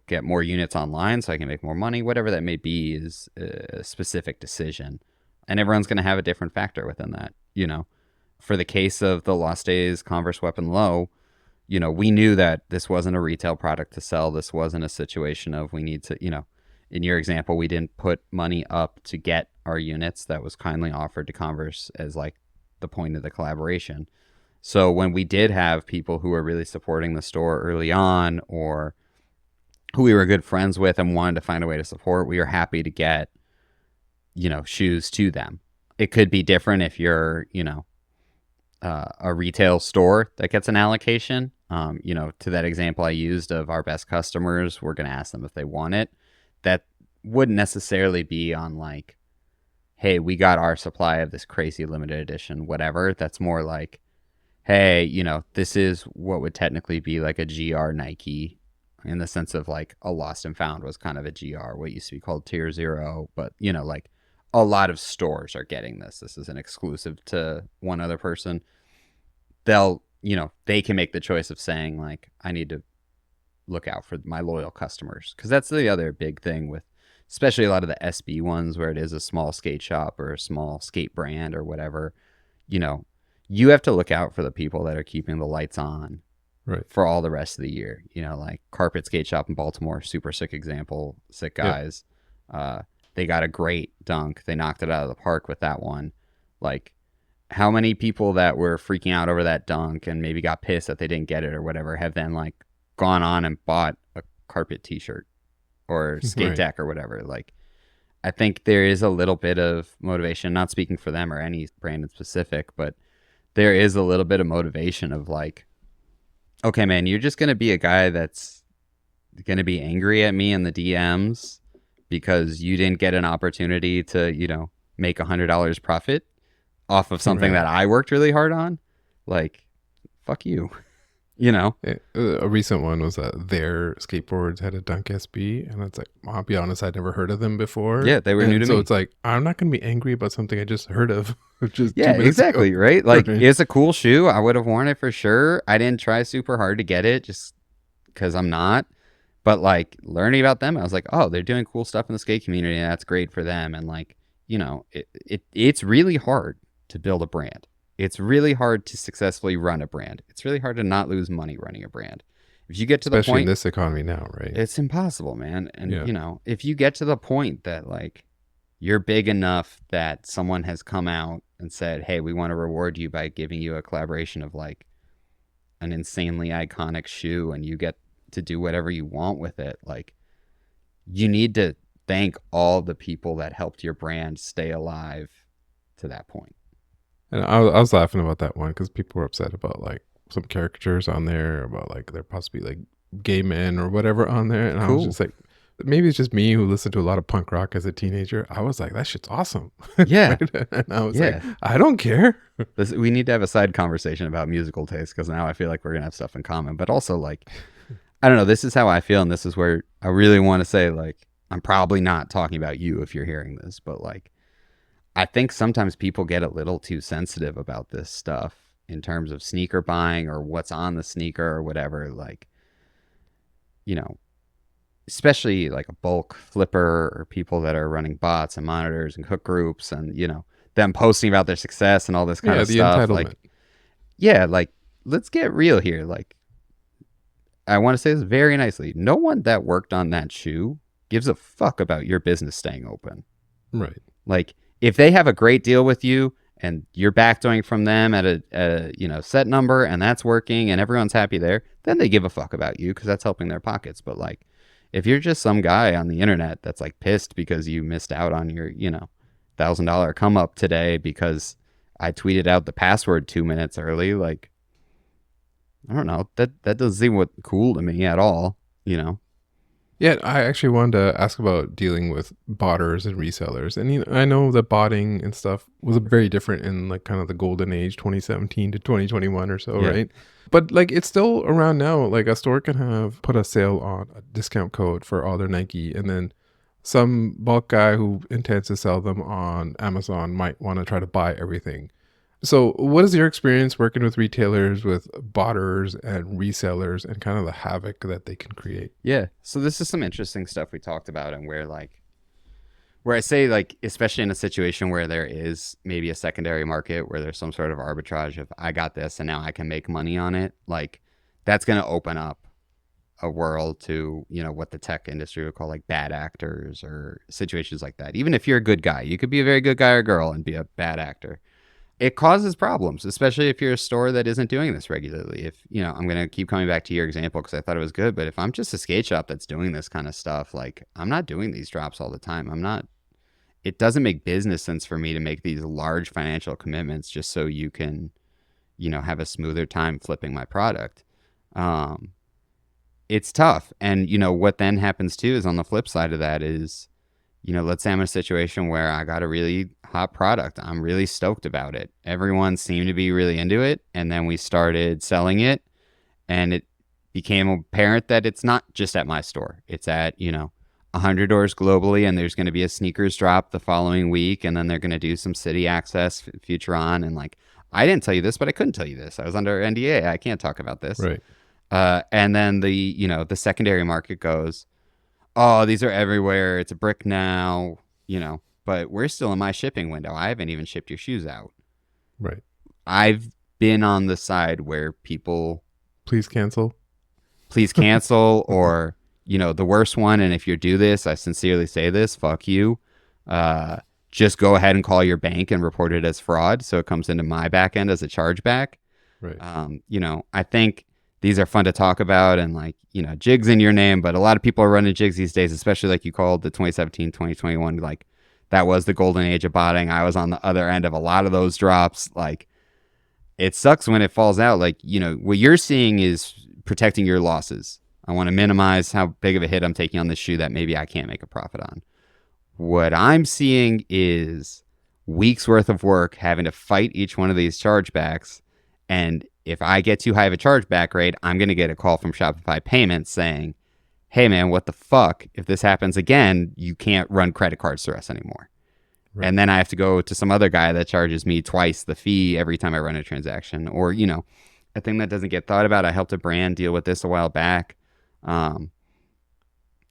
get more units online so I can make more money? Whatever that may be is a specific decision. And everyone's going to have a different factor within that. For the case of the Lost Days Converse Weapon Low, we knew that this wasn't a retail product to sell. This wasn't a situation of we need to, in your example, we didn't put money up to get our units. That was kindly offered to Converse as like the point of the collaboration. So when we did have people who were really supporting the store early on, or who we were good friends with and wanted to find a way to support, we were happy to get, shoes to them. It could be different if you're, a retail store that gets an allocation. To that example I used of our best customers, we're going to ask them if they want it. That wouldn't necessarily be on like, hey, we got our supply of this crazy limited edition, whatever. That's more like, hey, this is what would technically be like a GR Nike, in the sense of like a Lost and Found was kind of a GR, what used to be called Tier 0. But, like a lot of stores are getting this. This is an exclusive to one other person. They'll, they can make the choice of saying like, I need to look out for my loyal customers. Because that's the other big thing with, especially a lot of the SB ones, where it is a small skate shop or a small skate brand or whatever, you have to look out for the people that are keeping the lights on Right. for all the rest of the year. Like Carpet Skate Shop in Baltimore, super sick example, sick guys. Yeah. They got a great dunk. They knocked it out of the park with that one. Like, how many people that were freaking out over that dunk and maybe got pissed that they didn't get it or whatever have then like gone on and bought a Carpet t-shirt or skate Right. deck or whatever. Like, I think there is a little bit of motivation, not speaking for them or any brand in specific, but there is a little bit of motivation of like, okay, man, you're just going to be a guy that's going to be angry at me in the DMs because you didn't get an opportunity to, make $100 profit off of something Right. that I worked really hard on. Like, fuck you. A recent one was that their skateboards had a Dunk SB, and it's like, I'll be honest, I'd never heard of them before. Yeah, they were new to so me. It's like, I'm not going to be angry about something I just heard of. Just Yeah, 2 minutes exactly, ago. right? Like, Right. it's a cool shoe. I would have worn it for sure. I didn't try super hard to get it just because I'm not. But like learning about them, I was like, oh, they're doing cool stuff in the skate community, and that's great for them. And like, it's really hard to build a brand. It's really hard to successfully run a brand. It's really hard to not lose money running a brand. If you get to the Especially in point, this economy now, right? it's impossible, man. And Yeah. you know, if you get to the point that like you're big enough that someone has come out and said, "Hey, we want to reward you by giving you a collaboration of like an insanely iconic shoe and you get to do whatever you want with it." Like you need to thank all the people that helped your brand stay alive to that point. And I was laughing about that one because people were upset about like some caricatures on there about like there possibly like gay men or whatever on there, and I was just like, maybe it's just me who listened to a lot of punk rock as a teenager. I was like, that shit's awesome. Yeah. Right? And I was like, I don't care. We need to have a side conversation about musical taste because now I feel like we're gonna have stuff in common. But also like, I don't know. This is how I feel, and this is where I really want to say like, I'm probably not talking about you if you're hearing this, but like, I think sometimes people get a little too sensitive about this stuff in terms of sneaker buying or what's on the sneaker or whatever. Like, you know, especially like a bulk flipper or people that are running bots and monitors and hook groups and, you know, them posting about their success and all this kind of stuff. Entitlement. Like, yeah, like, let's get real here. Like, I want to say this very nicely. No one that worked on that shoe gives a fuck about your business staying open. Right. Like, if they have a great deal with you and you're backdooring from them at a you know, set number and that's working and everyone's happy there, then they give a fuck about you because that's helping their pockets. But like, if you're just some guy on the internet that's like pissed because you missed out on your, you know, $1,000 come up today because I tweeted out the password 2 minutes early, like, I don't know, that doesn't seem cool to me at all, you know. Yeah, I actually wanted to ask about dealing with botters and resellers. And you know, I know that botting and stuff was very different in like kind of the golden age, 2017 to 2021 or so, right? But like it's still around now. Like a store can have put a sale on a discount code for all their Nike, and then some bulk guy who intends to sell them on Amazon might want to try to buy everything. So what is your experience working with retailers, with botters and resellers, and kind of the havoc that they can create? Yeah. So this is some interesting stuff we talked about, and where I say like, especially in a situation where there is maybe a secondary market where there's some sort of arbitrage of I got this and now I can make money on it. Like that's going to open up a world to, you know, what the tech industry would call like bad actors or situations like that. Even if you're a good guy, you could be a very good guy or girl and be a bad actor. It causes problems, especially if you're a store that isn't doing this regularly. If, you know, I'm going to keep coming back to your example because I thought it was good, but if I'm just a skate shop that's doing this kind of stuff, like I'm not doing these drops all the time. It doesn't make business sense for me to make these large financial commitments just so you can, you know, have a smoother time flipping my product. It's tough. And, you know, what then happens too is on the flip side of that is, you know, let's say I'm in a situation where I got a really hot product. I'm really stoked about it. Everyone seemed to be really into it. And then we started selling it. And it became apparent that it's not just at my store. It's at, you know, 100 doors globally. And there's going to be a sneakers drop the following week. And then they're going to do some city access future on. And like, I didn't tell you this, but I couldn't tell you this. I was under NDA. I can't talk about this. Right. And then the secondary market goes, oh, these are everywhere. It's a brick now, you know, but we're still in my shipping window. I haven't even shipped your shoes out. Right. I've been on the side where people please cancel or, you know, the worst one. And if you do this, I sincerely say this, fuck you. Just go ahead and call your bank and report it as fraud. So it comes into my back end as a chargeback. Right. You know, I think these are fun to talk about and like, you know, jigs in your name, but a lot of people are running jigs these days, especially like you called the 2017, 2021, like that was the golden age of botting. I was on the other end of a lot of those drops. Like it sucks when it falls out. Like, you know, what you're seeing is protecting your losses. I want to minimize how big of a hit I'm taking on this shoe that maybe I can't make a profit on. What I'm seeing is weeks worth of work having to fight each one of these chargebacks. And if I get too high of a chargeback rate, I'm going to get a call from Shopify Payments saying, hey, man, what the fuck? If this happens again, you can't run credit cards through us anymore. Right. And then I have to go to some other guy that charges me twice the fee every time I run a transaction. Or, you know, a thing that doesn't get thought about. I helped a brand deal with this a while back.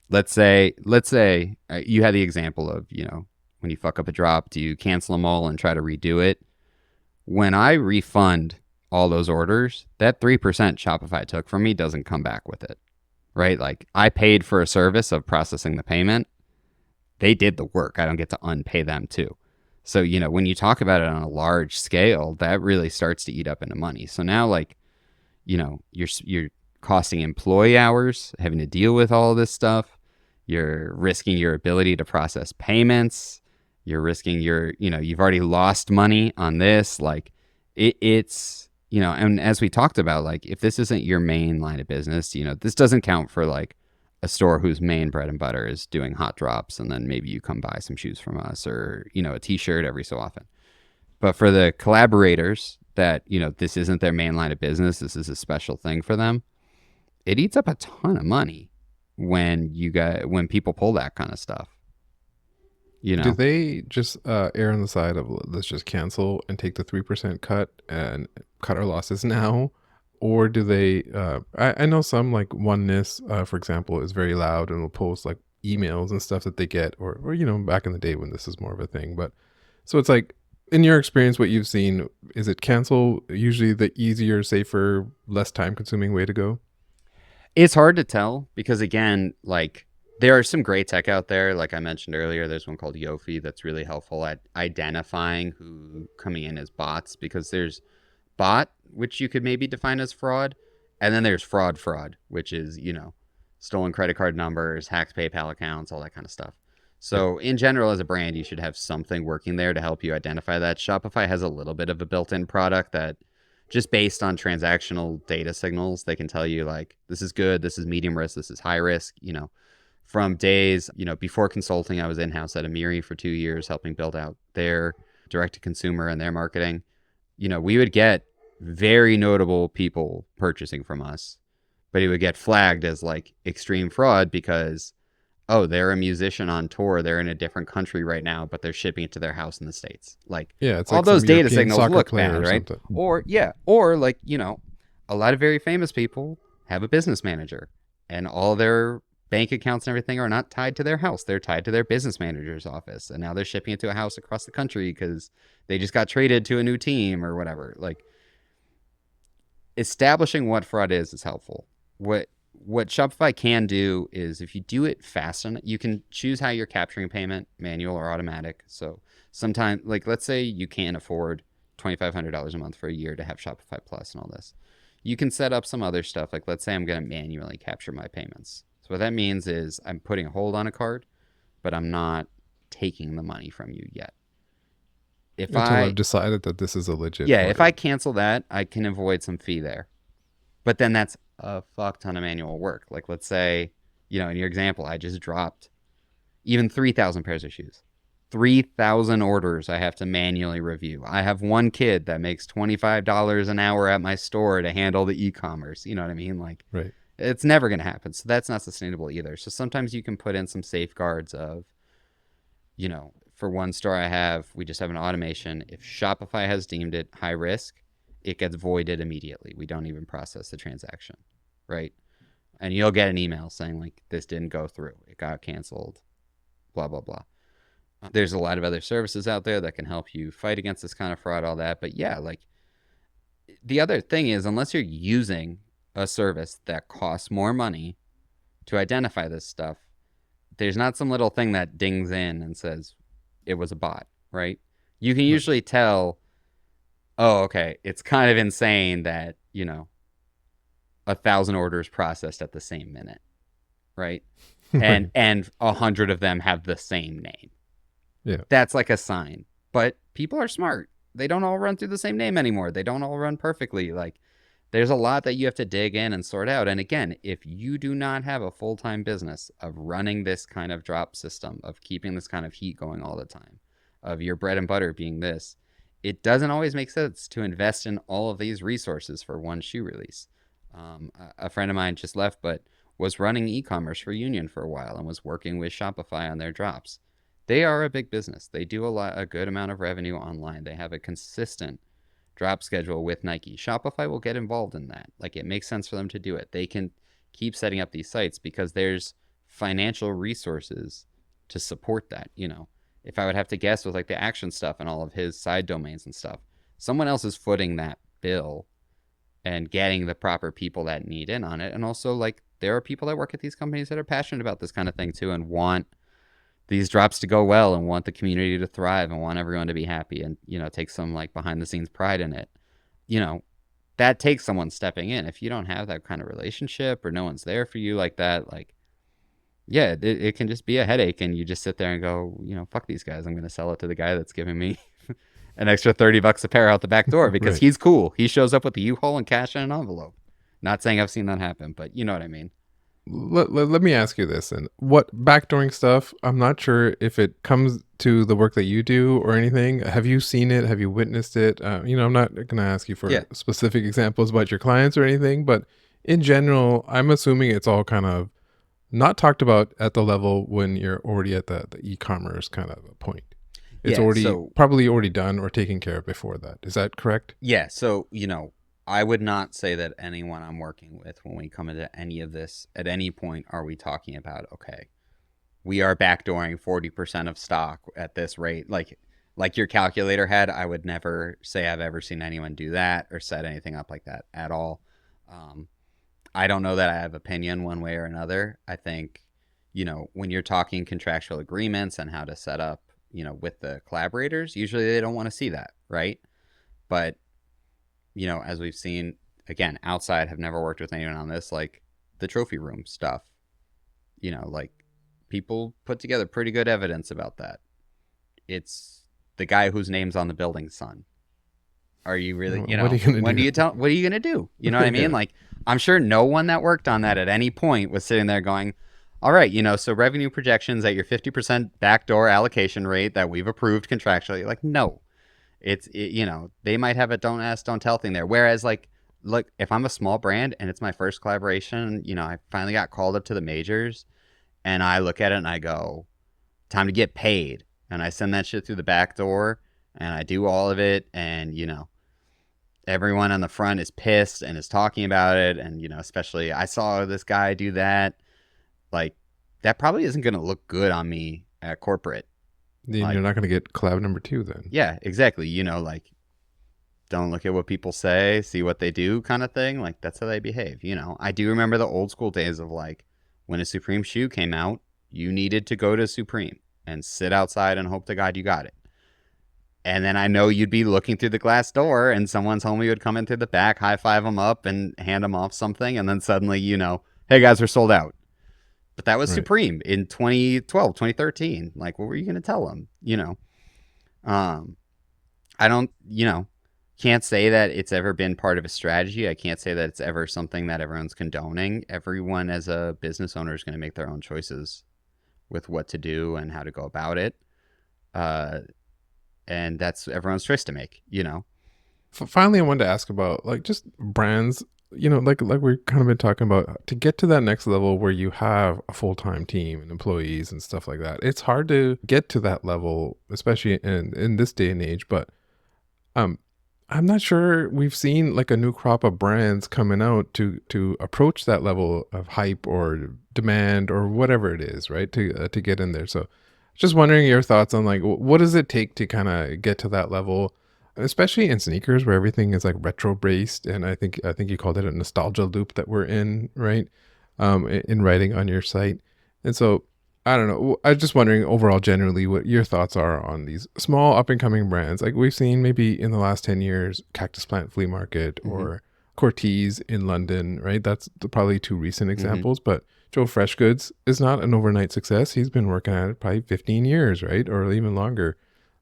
Let's say you had the example of, you know, when you fuck up a drop, do you cancel them all and try to redo it? When I refund all those orders, that 3% Shopify took from me doesn't come back with it, right? Like I paid for a service of processing the payment. They did the work. I don't get to unpay them too. So, when you talk about it on a large scale, that really starts to eat up into money. So now like, you're costing employee hours, having to deal with all of this stuff. You're risking your ability to process payments. You're risking you've already lost money on this. Like it's, and as we talked about, like if this isn't your main line of business, this doesn't count for like a store whose main bread and butter is doing hot drops. And then maybe you come buy some shoes from us or, a t-shirt every so often. But for the collaborators that, this isn't their main line of business, this is a special thing for them, it eats up a ton of money when people pull that kind of stuff. Do they just err on the side of let's just cancel and take the 3% cut and cut our losses now? Or do they, I know some like Oneness, for example, is very loud and will post like emails and stuff that they get or, back in the day when this is more of a thing. But so it's like, in your experience, what you've seen, is it cancel usually the easier, safer, less time consuming way to go? It's hard to tell because, again, like there are some great tech out there. Like I mentioned earlier, there's one called Yofi that's really helpful at identifying who coming in as bots, because there's bot, which you could maybe define as fraud, and then there's fraud, which is, stolen credit card numbers, hacked PayPal accounts, all that kind of stuff. So in general, as a brand, you should have something working there to help you identify that. Shopify has a little bit of a built-in product that just based on transactional data signals, they can tell you like, this is good, this is medium risk, this is high risk, from Daze. Before consulting, I was in-house at Amiri for 2 years, helping build out their direct-to-consumer and their marketing. We would get very notable people purchasing from us, but it would get flagged as like extreme fraud because, oh, they're a musician on tour, they're in a different country right now, but they're shipping it to their house in the States. Like, yeah, it's all like those some data European signals soccer look player bad, or right? something. Or like, a lot of very famous people have a business manager and all their bank accounts and everything are not tied to their house. They're tied to their business manager's office. And now they're shipping it to a house across the country because they just got traded to a new team or whatever. Like, establishing what fraud is helpful. What Shopify can do is, if you do it fast enough, you can choose how you're capturing payment, manual or automatic. So sometimes, like let's say you can't afford $2,500 a month for a year to have Shopify Plus and all this. You can set up some other stuff. Like let's say I'm going to manually capture my payments. So what that means is I'm putting a hold on a card, but I'm not taking the money from you yet. Until I've decided that this is a legit Yeah, order. if I cancel that, I can avoid some fee there. But then that's a fuck ton of manual work. Like let's say, in your example, I just dropped even 3,000 pairs of shoes. 3,000 orders I have to manually review. I have one kid that makes $25 an hour at my store to handle the e-commerce. You know what I mean? Like, Right. It's never going to happen. So that's not sustainable either. So sometimes you can put in some safeguards of, for one store we just have an automation. If Shopify has deemed it high risk, it gets voided immediately. We don't even process the transaction, right? And you'll get an email saying like, this didn't go through. It got canceled, blah, blah, blah. There's a lot of other services out there that can help you fight against this kind of fraud, all that. But yeah, like the other thing is, unless you're using a service that costs more money to identify this stuff, there's not some little thing that dings in and says it was a bot, right? You can usually tell, oh, okay, it's kind of insane that, 1,000 orders processed at the same minute, right? And 100 of them have the same name. Yeah. That's like a sign. But people are smart. They don't all run through the same name anymore. They don't all run perfectly. Like, there's a lot that you have to dig in and sort out. And again, if you do not have a full-time business of running this kind of drop system, of keeping this kind of heat going all the time, of your bread and butter being this, it doesn't always make sense to invest in all of these resources for one shoe release. A friend of mine just left, but was running e-commerce for Union for a while and was working with Shopify on their drops. They are a big business. They do a good amount of revenue online. They have a consistent drop schedule with Nike. Shopify will get involved in that. Like, it makes sense for them to do it. They can keep setting up these sites because there's financial resources to support that. If I would have to guess with like the action stuff and all of his side domains and stuff, someone else is footing that bill and getting the proper people that need in on it. And also, like, there are people that work at these companies that are passionate about this kind of thing too, and want these drops to go well, and want the community to thrive, and want everyone to be happy, and, you know, take some like behind the scenes pride in it. You know, that takes someone stepping in. If you don't have that kind of relationship, or no one's there for you like that, like, yeah, it can just be a headache, and you just sit there and go, you know, fuck these guys. I'm going to sell it to the guy that's giving me an extra $30 a pair out the back door because Right. he's cool. He shows up with a U-Haul and cash in an envelope. Not saying I've seen that happen, but you know what I mean. Let me ask you this, and what backdooring stuff, I'm not sure if it comes to the work that you do or anything. Have you seen it? Have you witnessed it? You know, I'm not going to ask you for Yeah. specific examples about your clients or anything, but in general, I'm assuming it's all kind of not talked about at the level when you're already at the e-commerce kind of point. It's Yeah, already so probably already done or taken care of before that. Is that correct? yeah, so you know, I would not say that anyone I'm working with, when we come into any of this, at any point are we talking about, okay, we are backdooring 40% of stock at this rate. Like your calculator had, I would never say I've ever seen anyone do that or set anything up like that at all. I don't know that I have opinion one way or another. I think, you know, when you're talking contractual agreements and how to set up, you know, with the collaborators, usually they don't want to see that, right? But, you know, as we've seen, again, outside, have never worked with anyone on this, like the trophy room stuff, you know, like people put together pretty good evidence about that. It's the guy whose name's on the building's son. Are you really, you What are know, you going when to do you do? tell, what are you going to do? You know what I mean? Yeah. Like, I'm sure no one that worked on that at any point was sitting there going, all right, you know, so revenue projections at your 50% backdoor allocation rate that we've approved contractually. Like, no, you know, they might have a don't ask, don't tell thing there. Whereas, like, look, if I'm a small brand and it's my first collaboration, you know, I finally got called up to the majors, and I look at it and I go, time to get paid. And I send that shit through the back door, and I do all of it. And, you know, everyone on the front is pissed and is talking about it. And, you know, especially I saw this guy do that. Like, that probably isn't going to look good on me at corporate. Then you're Like, not going to get collab number 2 then. yeah, exactly. You know, like, don't look at what people say, see what they do kind of thing. Like, that's how they behave. You know, I do remember the old school days of, like, when a Supreme shoe came out, you needed to go to Supreme and sit outside and hope to God you got it. And then I know you'd be looking through the glass door, and someone's homie would come in through the back, high five them up, and hand them off something. And then suddenly, you know, hey guys, we're sold out. But that was Right. Supreme in 2012, 2013. Like, what were you going to tell them? You know, I don't, you know, can't say that it's ever been part of a strategy. I can't say that it's ever something that everyone's condoning. Everyone as a business owner is going to make their own choices with what to do and how to go about it. And that's everyone's choice to make, you know? Finally, I wanted to ask about like just brands, you know, like we've kind of been talking about, to get to that next level where you have a full-time team and employees and stuff like that. It's hard to get to that level, especially in this day and age. But I'm not sure we've seen like a new crop of brands coming out to approach that level of hype or demand or whatever it is, right? To get in there. So just wondering your thoughts on like what does it take to kind of get to that level, especially in sneakers where everything is like retro based, and I think you called it a nostalgia loop that we're in, right? In writing on your site. And so I don't know. I was just wondering overall, generally, what your thoughts are on these small up and coming brands. Like we've seen maybe in the last 10 years, Cactus Plant Flea Market Mm-hmm. or Cortez in London, right? That's probably two recent Mm-hmm. examples. But Joe Freshgoods is not an overnight success. He's been working at it probably 15 years, right? Or even longer.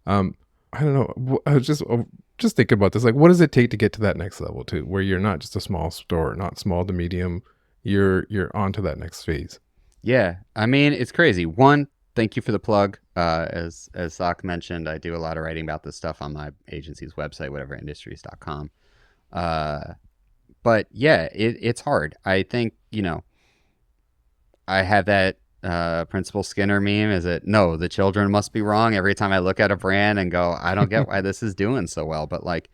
I don't know. I was just thinking about this. Like, what does it take to get to that next level too, where you're not just a small store, not small to medium, you're on to that next phase. Yeah, I mean, it's crazy. One, thank you for the plug. As Sock mentioned, I do a lot of writing about this stuff on my agency's website, whateverindustries.com. But yeah, it's hard. I think, you know, I have that Principal Skinner meme. Is it, no, the children must be wrong every time I look at a brand and go, I don't get why this is doing so well. But like,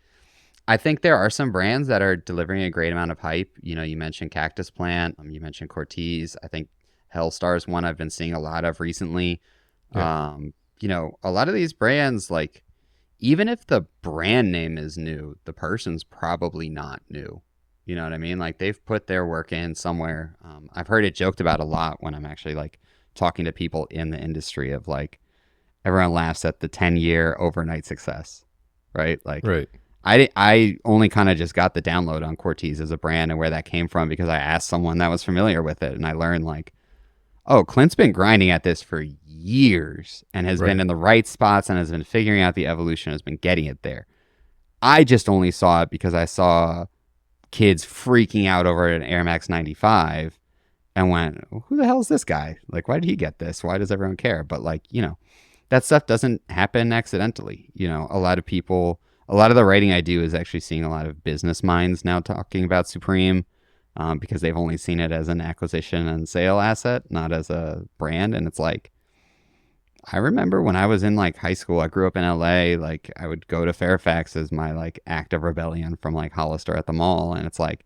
I think there are some brands that are delivering a great amount of hype. You know, you mentioned Cactus Plant, you mentioned Cortez. I think Hellstar is one I've been seeing a lot of recently. Yeah. You know, a lot of these brands, like, even if the brand name is new, the person's probably not new. You know what I mean? Like they've put their work in somewhere. I've heard it joked about a lot when I'm actually like talking to people in the industry of like everyone laughs at the 10-year overnight success, right? Like Right. I only kind of just got the download on Cortez as a brand and where that came from because I asked someone that was familiar with it, and I learned like, oh, Clint's been grinding at this for years and has been Right. in the right spots and has been figuring out the evolution, has been getting it there. I just only saw it because I saw kids freaking out over an Air Max 95 and went, who the hell is this guy? Like, why did he get this? Why does everyone care? But like, you know, that stuff doesn't happen accidentally. You know, a lot of people, a lot of the writing I do is actually seeing a lot of business minds now talking about Supreme, because they've only seen it as an acquisition and sale asset, not as a brand. And it's like, I remember when I was in like high school, I grew up in LA, like I would go to Fairfax as my like act of rebellion from like Hollister at the mall. And it's like,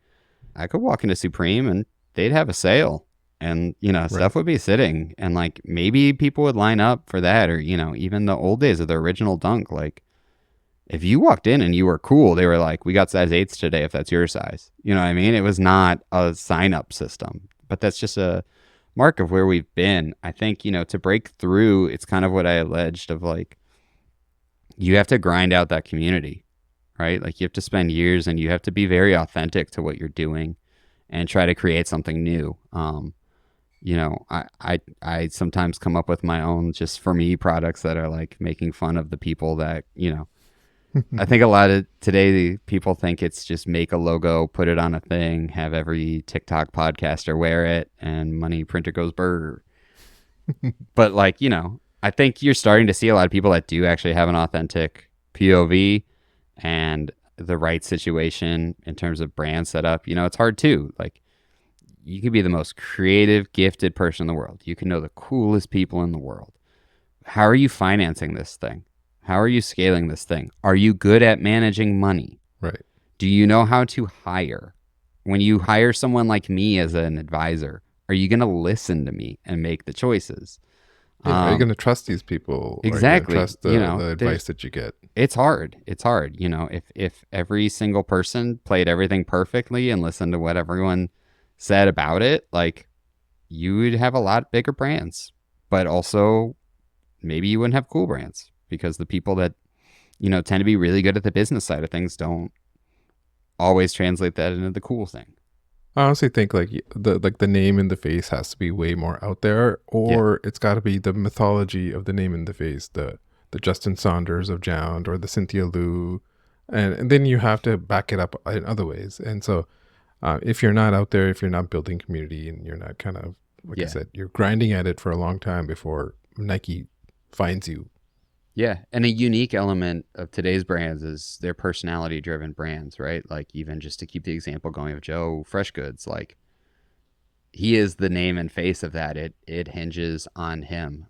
I could walk into Supreme and they'd have a sale and, you know, Right. stuff would be sitting and like maybe people would line up for that, or, you know, even the old days of the original Dunk. Like if you walked in and you were cool, they were like, we got size 8s today if that's your size. You know what I mean? It was not a sign up system, but that's just a mark of where we've been. I think, you know, to break through, it's kind of what I alleged of like, you have to grind out that community, right? Like you have to spend years and you have to be very authentic to what you're doing and try to create something new. You know, I sometimes come up with my own just for me products that are like making fun of the people that, you know, I think a lot of today people think it's just make a logo, put it on a thing, have every TikTok podcaster wear it, and money printer goes burr. But like, you know, I think you're starting to see a lot of people that do actually have an authentic POV and the right situation in terms of brand setup. You know, it's hard too. Like you can be the most creative, gifted person in the world. You can know the coolest people in the world. How are you financing this thing? How are you scaling this thing? Are you good at managing money? Right. Do you know how to hire? When you hire someone like me as an advisor, are you going to listen to me and make the choices? Yeah. Are you going to trust these people? Are you going to Exactly. trust You the know, advice that you get? it's hard. It's hard. You know, if every single person played everything perfectly and listened to what everyone said about it, like you would have a lot bigger brands, but also maybe you wouldn't have cool brands because the people that, you know, tend to be really good at the business side of things don't always translate that into the cool thing. I honestly think like the name in the face has to be way more out there, Yeah. or it's got to be the mythology of the name in the face, the Justin Saunders of Jound or the Cynthia Liu, and then you have to back it up in other ways. And so, if you're not out there, if you're not building community, and you're not kind of like I Yeah. said, you're grinding at it for a long time before Nike finds you. Yeah. And a unique element of today's brands is their personality driven brands, right? Like even just to keep the example going of Joe Fresh Goods, like he is the name and face of that. It hinges on him.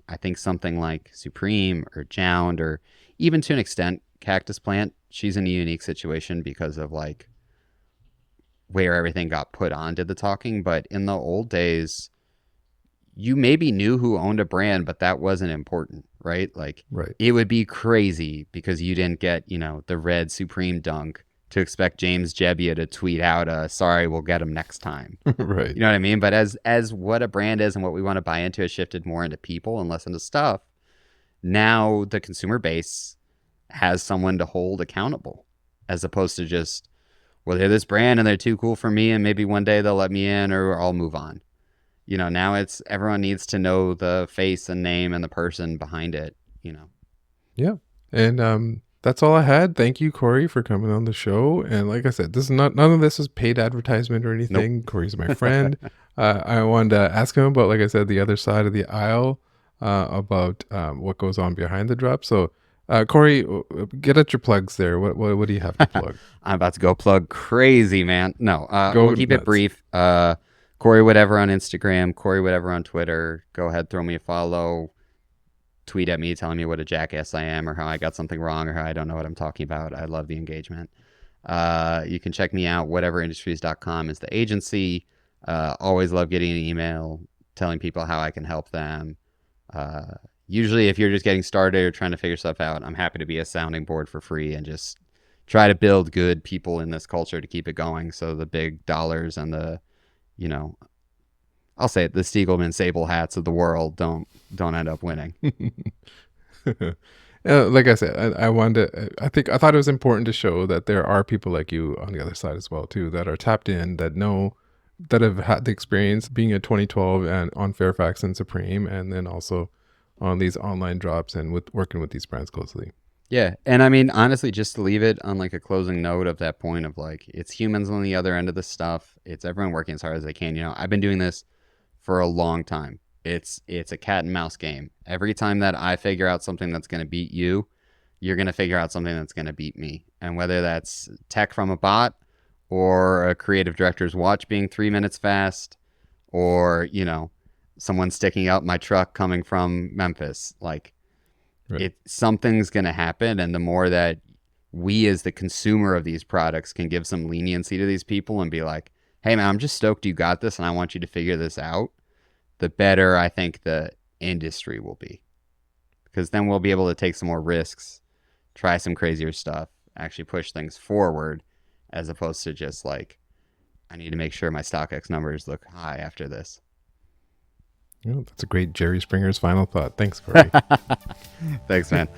I think something like Supreme or Jound or even to an extent Cactus Plant, she's in a unique situation because of like where everything got put onto the talking. But in the old days, you maybe knew who owned a brand, but that wasn't important, right? Like Right. it would be crazy because you didn't get, you know, the red Supreme Dunk to expect James Jebbia to tweet out sorry, we'll get him next time. Right. You know what I mean? But as what a brand is and what we want to buy into has shifted more into people and less into stuff. Now the consumer base has someone to hold accountable as opposed to just, well, they're this brand and they're too cool for me and maybe one day they'll let me in or I'll move on. You know, now it's everyone needs to know the face and name and the person behind it, you know. Yeah. And that's all I had. Thank you, Corey, for coming on the show. And like I said, this is not none of this is paid advertisement or Nope. anything. Corey's my friend. I wanted to ask him about, like I said, the other side of the aisle, about what goes on behind the drop. So Corey, get at your plugs there. What do you have to plug? I'm about to go plug crazy, man. No, Go we'll keep nuts. it brief. Corey whatever on Instagram, Corey whatever on Twitter. Go ahead, throw me a follow. Tweet at me telling me what a jackass I am or how I got something wrong or how I don't know what I'm talking about. I love the engagement. You can check me out. Whateverindustries.com is the agency. Always love getting an email telling people how I can help them. Usually if you're just getting started or trying to figure stuff out, I'm happy to be a sounding board for free and just try to build good people in this culture to keep it going. So the big dollars and the, you know, I'll say it, the Stiegelman Sable hats of the world don't end up winning. Like I said, I wanted to, I thought it was important to show that there are people like you on the other side as well too, that are tapped in, that know, that have had the experience being at 2012 and on Fairfax and Supreme, and then also on these online drops and with working with these brands closely. Yeah. And I mean, honestly, just to leave it on like a closing note of that point of like, it's humans on the other end of the stuff. It's everyone working as hard as they can. You know, I've been doing this for a long time. It's a cat and mouse game. Every time that I figure out something that's going to beat you, you're going to figure out something that's going to beat me. And whether that's tech from a bot or a creative director's watch being 3 minutes fast, or, you know, someone sticking out my truck coming from Memphis, like Right. something's going to happen. And the more that we as the consumer of these products can give some leniency to these people and be like, hey man, I'm just stoked you got this and I want you to figure this out, the better I think the industry will be. Because then we'll be able to take some more risks, try some crazier stuff, actually push things forward, as opposed to just like, I need to make sure my StockX numbers look high after this. That's a great Jerry Springer's final thought. Thanks, Corey. Thanks, man.